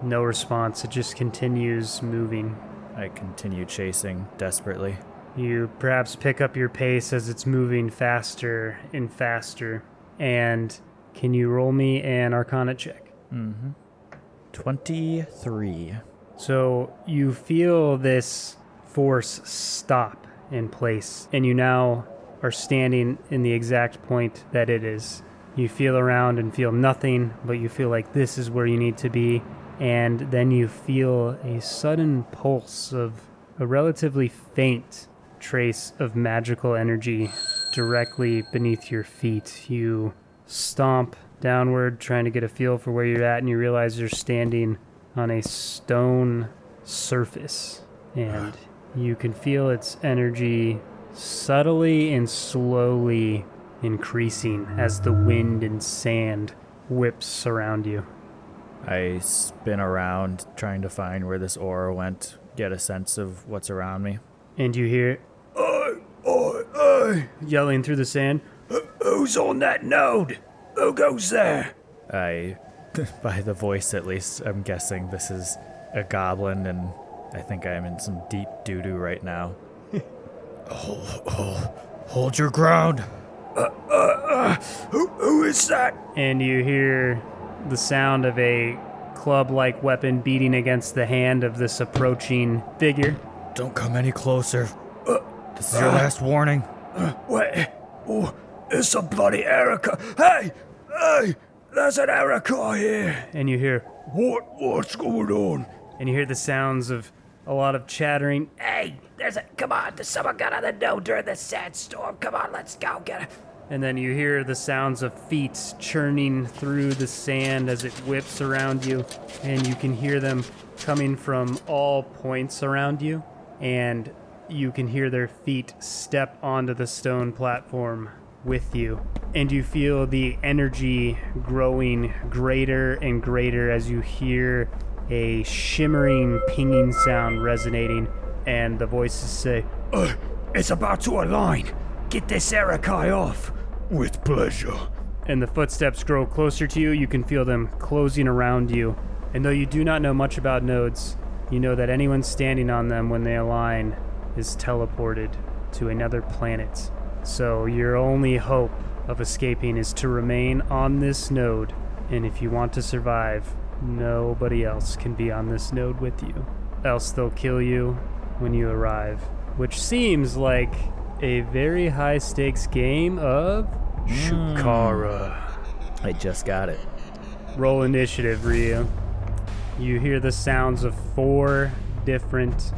No response. It just continues moving. I continue chasing desperately. You perhaps pick up your pace as it's moving faster and faster. And can you roll me an Arcana check? 23. So you feel this force stop in place, and you now are standing in the exact point that it is. You feel around and feel nothing, but you feel like this is where you need to be. And then you feel a sudden pulse of a relatively faint trace of magical energy directly beneath your feet. You stomp downward, trying to get a feel for where you're at, and you realize you're standing on a stone surface. And you can feel its energy subtly and slowly increasing as the wind and sand whips around you. I spin around, trying to find where this aura went, get a sense of what's around me. And you hear, "Oi!" yelling through the sand. "Who's on that node? Who goes there?" By the voice at least, I'm guessing this is a goblin, and I think I'm in some deep doo-doo right now. Hold your ground. Who is that? And you hear the sound of a club-like weapon beating against the hand of this approaching figure. Don't come any closer. This is your last warning. Wait, it's a bloody Erica. Hey, there's an Erica here. And you hear, what's going on? And you hear the sounds of a lot of chattering. Hey, come on, there's someone got on the node during the sandstorm. Come on, let's go get it. And then you hear the sounds of feet churning through the sand as it whips around you. And you can hear them coming from all points around you. And you can hear their feet step onto the stone platform with you. And you feel the energy growing greater and greater as you hear a shimmering pinging sound resonating. And the voices say, it's about to align. Get this Erikai off. With pleasure. And the footsteps grow closer to you. You can feel them closing around you. And though you do not know much about nodes, you know that anyone standing on them when they align is teleported to another planet. So your only hope of escaping is to remain on this node, and if you want to survive, nobody else can be on this node with you. Else they'll kill you when you arrive, which seems like a very high-stakes game of Shukara. I just got it. Roll initiative, Ryu. You hear the sounds of 4 different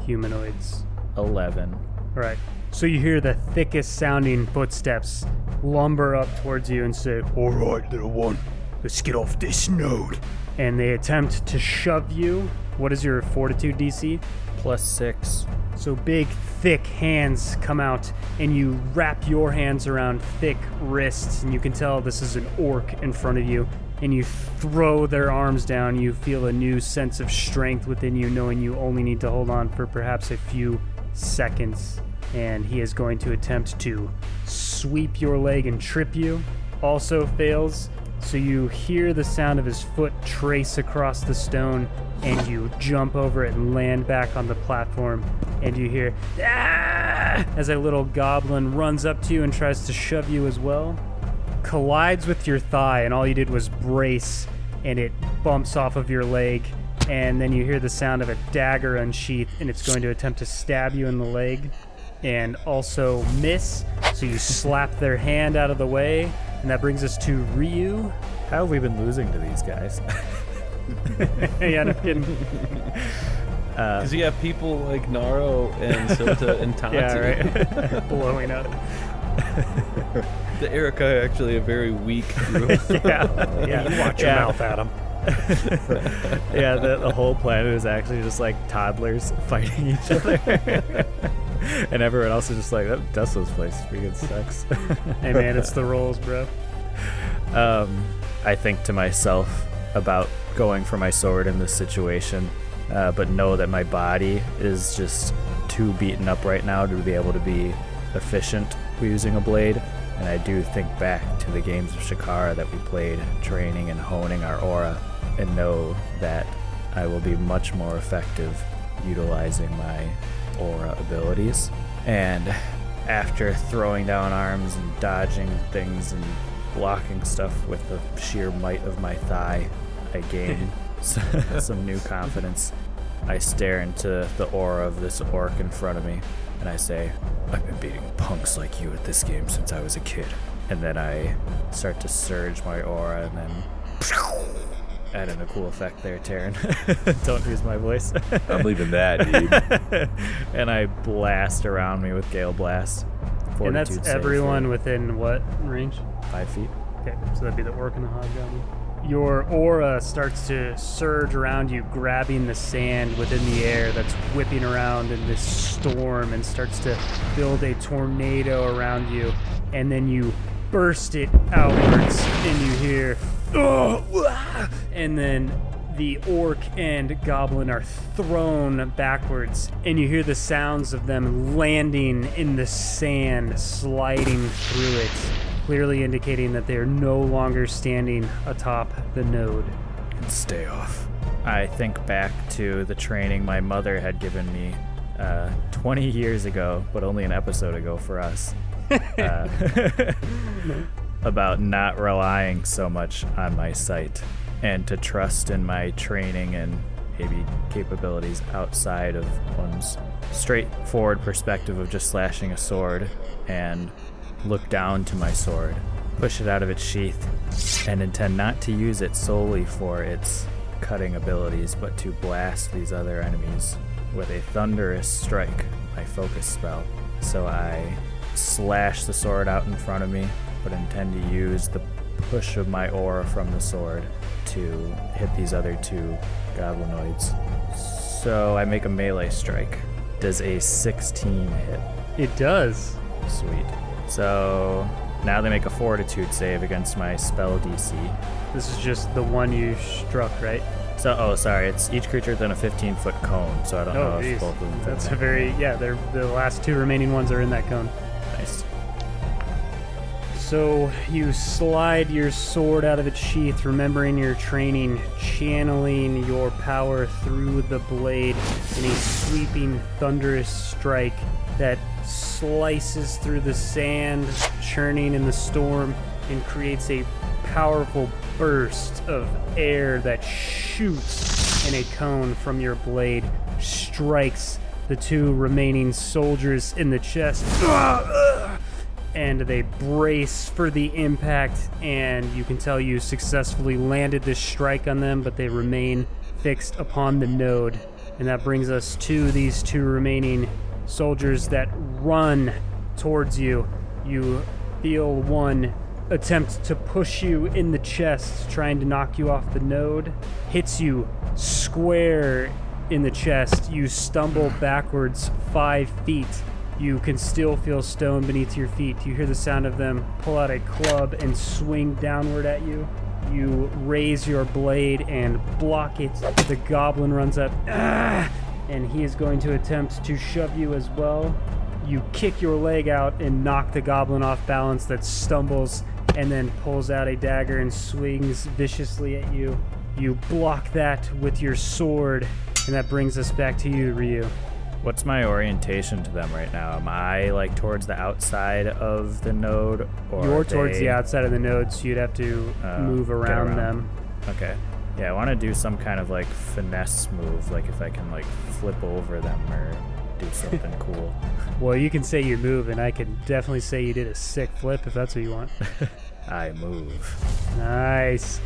humanoids. 11. All right. So you hear the thickest sounding footsteps lumber up towards you and say, "All right, little one, let's get off this node." And they attempt to shove you. What is your fortitude DC? +6. So big, thick hands come out, and you wrap your hands around thick wrists, and you can tell this is an orc in front of you, and you throw their arms down. You feel a new sense of strength within you, knowing you only need to hold on for perhaps a few seconds. And he is going to attempt to sweep your leg and trip you. Also fails, so you hear the sound of his foot trace across the stone, and you jump over it and land back on the platform, and you hear, "Ah!" as a little goblin runs up to you and tries to shove you as well. Collides with your thigh, and all you did was brace, and it bumps off of your leg, and then you hear the sound of a dagger unsheathed, and it's going to attempt to stab you in the leg, and also miss, so you slap their hand out of the way, and that brings us to Ryu. How have we been losing to these guys? Yeah, no kidding. Because you have people like Naro and Sota and Tanti. Yeah, right. Blowing up. The Erica are actually a very weak group. Yeah, you watch your mouth, Adam. Yeah, the whole planet is actually just like toddlers fighting each other. And everyone else is just like, that Desla's place freaking sucks. Hey man, it's the rolls, bro. I think to myself about going for my sword in this situation, but know that my body is just too beaten up right now to be able to be efficient using a blade. And I do think back to the games of Shikara that we played, training and honing our aura, and know that I will be much more effective utilizing my aura abilities. And after throwing down arms and dodging things and blocking stuff with the sheer might of my thigh, I gain some new confidence. I stare into the aura of this orc in front of me, and I say, I've been beating punks like you at this game since I was a kid. and then I start to surge my aura, and then add in a cool effect there, Taryn. Don't use my voice. I'm leaving that, dude. And I blast around me with Gale Blast. And that's everyone within what range? 5 feet. Okay, so that'd be the orc and the hobgoblin. Your aura starts to surge around you, grabbing the sand within the air that's whipping around in this storm, and starts to build a tornado around you. And then you burst it outwards, and you hear, "Oh!" And then the orc and goblin are thrown backwards, and you hear the sounds of them landing in the sand, sliding through it, clearly indicating that they are no longer standing atop the node. Stay off. I think back to the training my mother had given me 20 years ago, but only an episode ago for us, about not relying so much on my sight and to trust in my training and maybe capabilities outside of one's straightforward perspective of just slashing a sword, and look down to my sword, push it out of its sheath, and intend not to use it solely for its cutting abilities, but to blast these other enemies with a thunderous strike, my focus spell. So I slash the sword out in front of me, but intend to use the push of my aura from the sword to hit these other two goblinoids. So I make a melee strike. Does a 16 hit? It does. Sweet. So now they make a fortitude save against my spell DC. This is just the one you struck, right? So, sorry, it's each creature within a 15-foot cone, so I don't know geez. if both of them fit That's in a there. they're the last two remaining ones are in that cone. Nice. So you slide your sword out of its sheath, remembering your training, channeling your power through the blade in a sweeping, thunderous strike that slices through the sand, churning in the storm, and creates a powerful burst of air that shoots in a cone from your blade, strikes the two remaining soldiers in the chest. And they brace for the impact, and you can tell you successfully landed this strike on them, but they remain fixed upon the node. And that brings us to these two remaining soldiers that run towards you. You feel one attempt to push you in the chest, trying to knock you off the node, hits you square in the chest. You stumble backwards 5 feet. You can still feel stone beneath your feet. You hear the sound of them pull out a club and swing downward at you. You raise your blade and block it. The goblin runs up, and he is going to attempt to shove you as well. You kick your leg out and knock the goblin off balance, that stumbles and then pulls out a dagger and swings viciously at you. You block that with your sword, and that brings us back to you, Ryu. What's my orientation to them right now? Am I like towards the outside of the node, or you're towards the outside of the node, so you'd have to move around them. Okay. Yeah, I want to do some kind of like finesse move, like if I can like flip over them or do something cool. Well, you can say you move, and I can definitely say you did a sick flip if that's what you want. I move. Nice.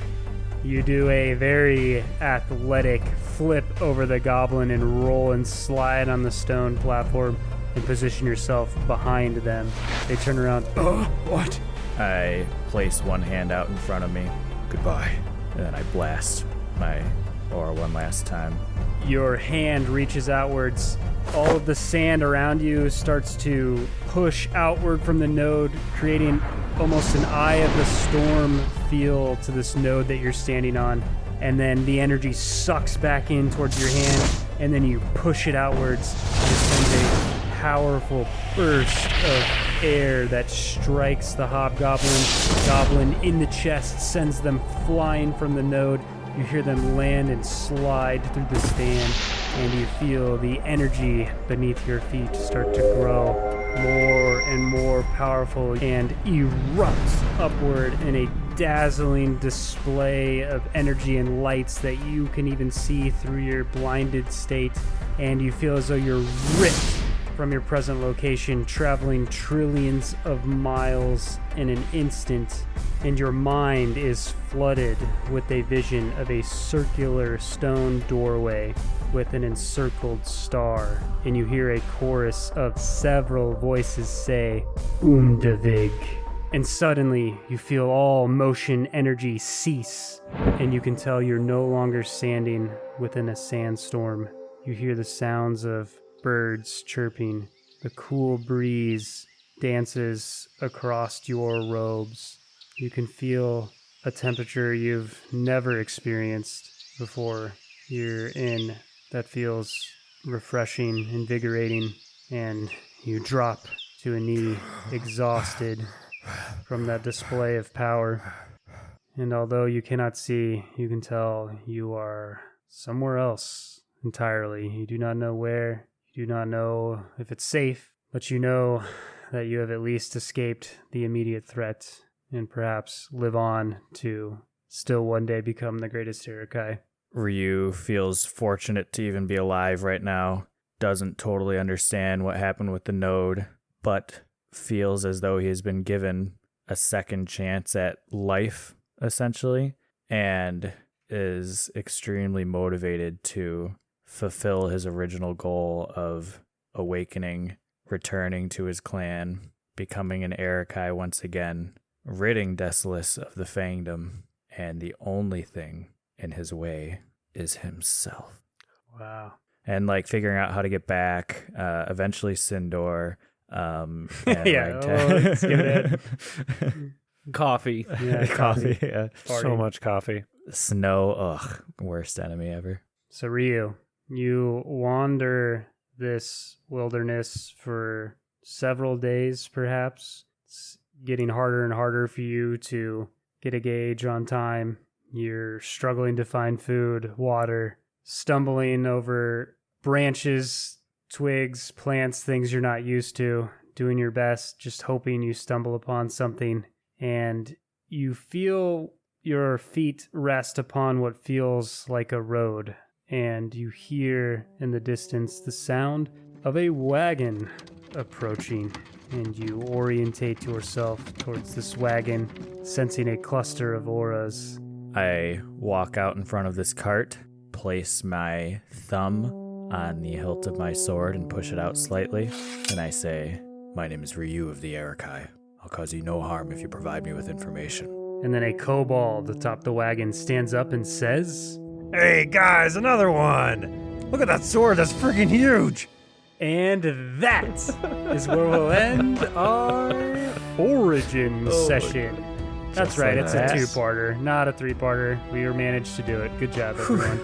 You do a very athletic flip over the goblin and roll and slide on the stone platform and position yourself behind them. They turn around. Oh, what? I place one hand out in front of me. Goodbye. And then I blast my aura one last time. Your hand reaches outwards. All of the sand around you starts to push outward from the node, creating almost an eye of the storm feel to this node that you're standing on. And then the energy sucks back in towards your hand, and then you push it outwards, and it sends a powerful burst of air that strikes the goblin in the chest, sends them flying from the node. You hear them land and slide through the stand, and you feel the energy beneath your feet start to grow more and more powerful and erupt upward in a dazzling display of energy and lights that you can even see through your blinded state. And you feel as though you're ripped from your present location, traveling trillions of miles in an instant, and your mind is flooded with a vision of a circular stone doorway with an encircled star, and you hear a chorus of several voices say, Umdavig. And suddenly you feel all motion energy cease, and you can tell you're no longer standing within a sandstorm. You hear the sounds of birds chirping. The cool breeze dances across your robes. You can feel a temperature you've never experienced before. You're in that feels refreshing, invigorating, and you drop to a knee, exhausted from that display of power. And although you cannot see, you can tell you are somewhere else entirely. You do not know where. You do not know if it's safe, but you know that you have at least escaped the immediate threat and perhaps live on to still one day become the greatest Irokai. Ryu feels fortunate to even be alive right now, doesn't totally understand what happened with the node, but feels as though he has been given a second chance at life, essentially, and is extremely motivated to fulfill his original goal of awakening, returning to his clan, becoming an Irokai once again, ridding Desolus of the Fangdom, and the only thing in his way is himself. Wow. And like figuring out how to get back, eventually Sindor, and Yeah, let's give it Coffee. Yeah, coffee, yeah. So much coffee. Snow, ugh, worst enemy ever. So Ryu, you wander this wilderness for several days, perhaps. getting harder and harder for you to get a gauge on time. You're struggling to find food, water, stumbling over branches, twigs, plants, things you're not used to, doing your best, just hoping you stumble upon something. And you feel your feet rest upon what feels like a road. And you hear in the distance the sound of a wagon approaching. And you orientate yourself towards this wagon, sensing a cluster of auras. I walk out in front of this cart, place my thumb on the hilt of my sword and push it out slightly, and I say, My name is Ryu of the Arakai. I'll cause you no harm if you provide me with information. And then a kobold atop the wagon stands up and says, Hey guys, another one! Look at that sword, that's freaking huge! and that is where we'll end our origin session. That's Just right, like it's that. a two-parter, not a three-parter. We managed to do it. Good job, everyone.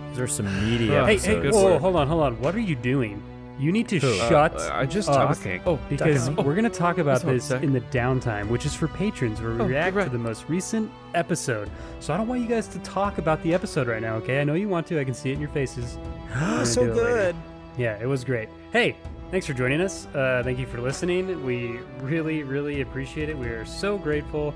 those are some meaty Hey, episodes. good whoa, work. hold on. What are you doing? You need to shut I'm just up. talking. Because we're going to talk about This one this sec. in the downtime, which is for patrons, where we Oh, react you're to right. the most recent episode. So I don't want you guys to talk about the episode right now, okay? I know you want to. I can see it in your faces. We're gonna So do it later. good! Yeah, it was great. Hey, thanks for joining us. Thank you for listening. We really, really appreciate it. We are so grateful.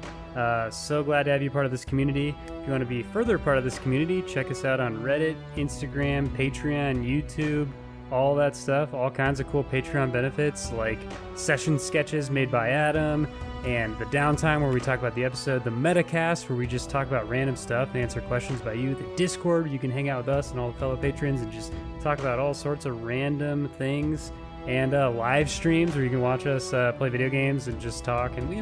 So glad to have you part of this community. If you want to be further part of this community, check us out on Reddit, Instagram, Patreon, YouTube, all that stuff. All kinds of cool Patreon benefits like session sketches made by Adam, and the downtime where we talk about the episode, the metacast where we just talk about random stuff and answer questions by you, the Discord where you can hang out with us and all the fellow patrons and just talk about all sorts of random things, and live streams where you can watch us play video games and just talk. And you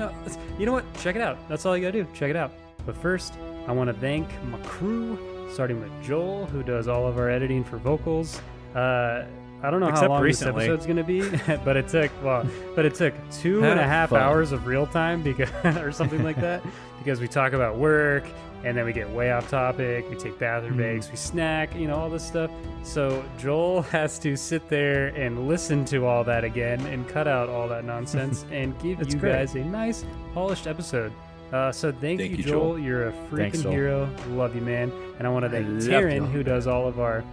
know what? Check it out. That's all you gotta do. Check it out. But first, I want to thank my crew, starting with Joel, who does all of our editing for vocals. I don't know how Except long recently. this episode's gonna be, but it took 2.5 fun. hours of real time because or something like that, because we talk about work and then we get way off topic. We take bathroom breaks, we snack, all this stuff. So Joel has to sit there and listen to all that again and cut out all that nonsense and give It's you great. guys a nice polished episode. So thank you, Joel. You're a freaking Thanks, Joel. hero. Love you, man. And I want to thank love Taryn, you. who does all of our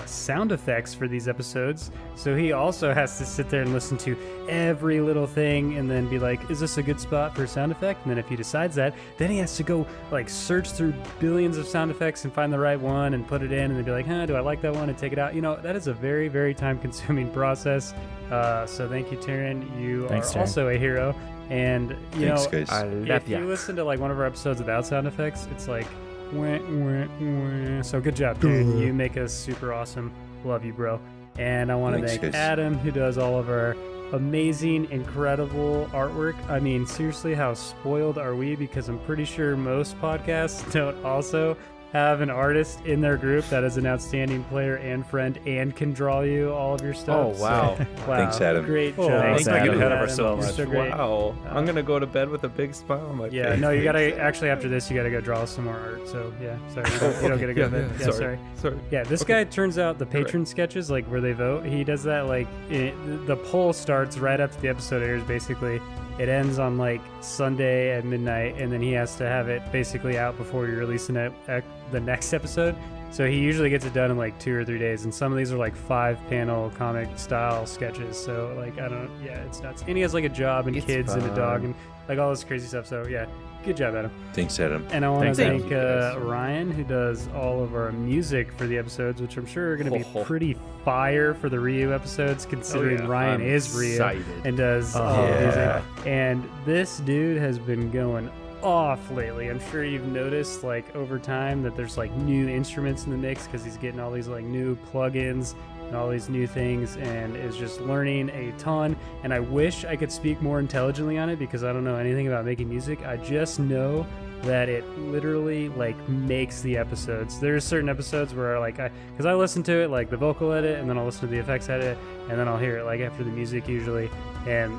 sound effects for these episodes. So he also has to sit there and listen to every little thing and then be like, is this a good spot for a sound effect? And then if he decides that, then he has to go search through billions of sound effects and find the right one and put it in and then be like, do I like that one, and take it out. That is a very, very time consuming process. So thank you, Taryn. You Thanks, are Taryn. also a hero. And Thanks, guys. I love if you ya. listen to one of our episodes without sound effects, it's like wah, wah, wah. So good job, dude. You make us super awesome. Love you, bro. And I want to Thanks, thank guys. Adam, who does all of our amazing, incredible artwork. I mean, seriously, how spoiled are we? Because I'm pretty sure most podcasts don't also have an artist in their group that is an outstanding player and friend and can draw you all of your stuff. Oh, wow. So, wow. Thanks, Adam. Great Oh, job. thanks, Adam. Ahead of Adam. ourselves. You're so great. Wow. I'm going to go to bed with a big smile on my Yeah, face. no, you gotta actually after this, you gotta go draw some more art. So yeah, sorry, you don't get to go to bed. Yeah, sorry. Sorry. Yeah, this guy turns out the patron sketches, where they vote, he does that the poll starts right after the episode airs. Basically, it ends on Sunday at midnight, and then he has to have it basically out before you're releasing it at the next episode. So he usually gets it done in 2 or 3 days, and some of these are 5-panel comic style sketches. So it's nuts. And he has a job and It's kids and a dog fun. and all this crazy stuff. So yeah, good job, Adam. Thanks, Adam. And I want to Thanks, thank Adam. Ryan, who does all of our music for the episodes, which I'm sure are going to be Oh. pretty fire for the Ryu episodes, considering Ryan I'm is Ryu excited. and does all the yeah. music. And this dude has been going off lately. I'm sure you've noticed over time that there's new instruments in the mix because he's getting all these new plugins and all these new things, and is just learning a ton. And I wish I could speak more intelligently on it because I don't know anything about making music. I just know that it literally makes the episodes. There's certain episodes where because I listen to it the vocal edit, and then I'll listen to the effects edit, and then I'll hear it after the music usually, and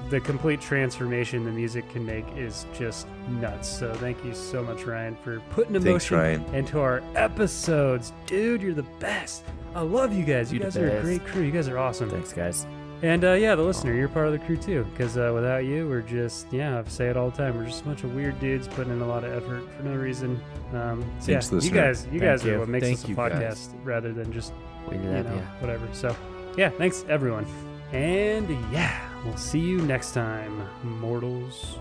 the complete transformation the music can make is just nuts. So thank you so much, Ryan, for putting Thanks, emotion Ryan. into our episodes. Dude, you're the best. I love you guys. You You the guys are a best. great crew. You guys are awesome. Thanks, guys. And yeah, the listener, you're part of the crew too, because without you, we're just, I say it all the time, we're just a bunch of weird dudes putting in a lot of effort for no reason. Thanks, you listener. guys are you. what makes Thank this a you, podcast guys. rather than just, We love you. whatever. So, yeah, thanks everyone. And yeah, we'll see you next time, mortals.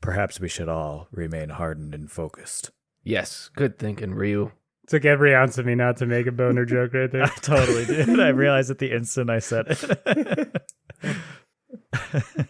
Perhaps we should all remain hardened and focused. Yes, good thinking, Ryu. Took every ounce of me not to make a boner joke right there. I totally did. I realized at the instant I said it.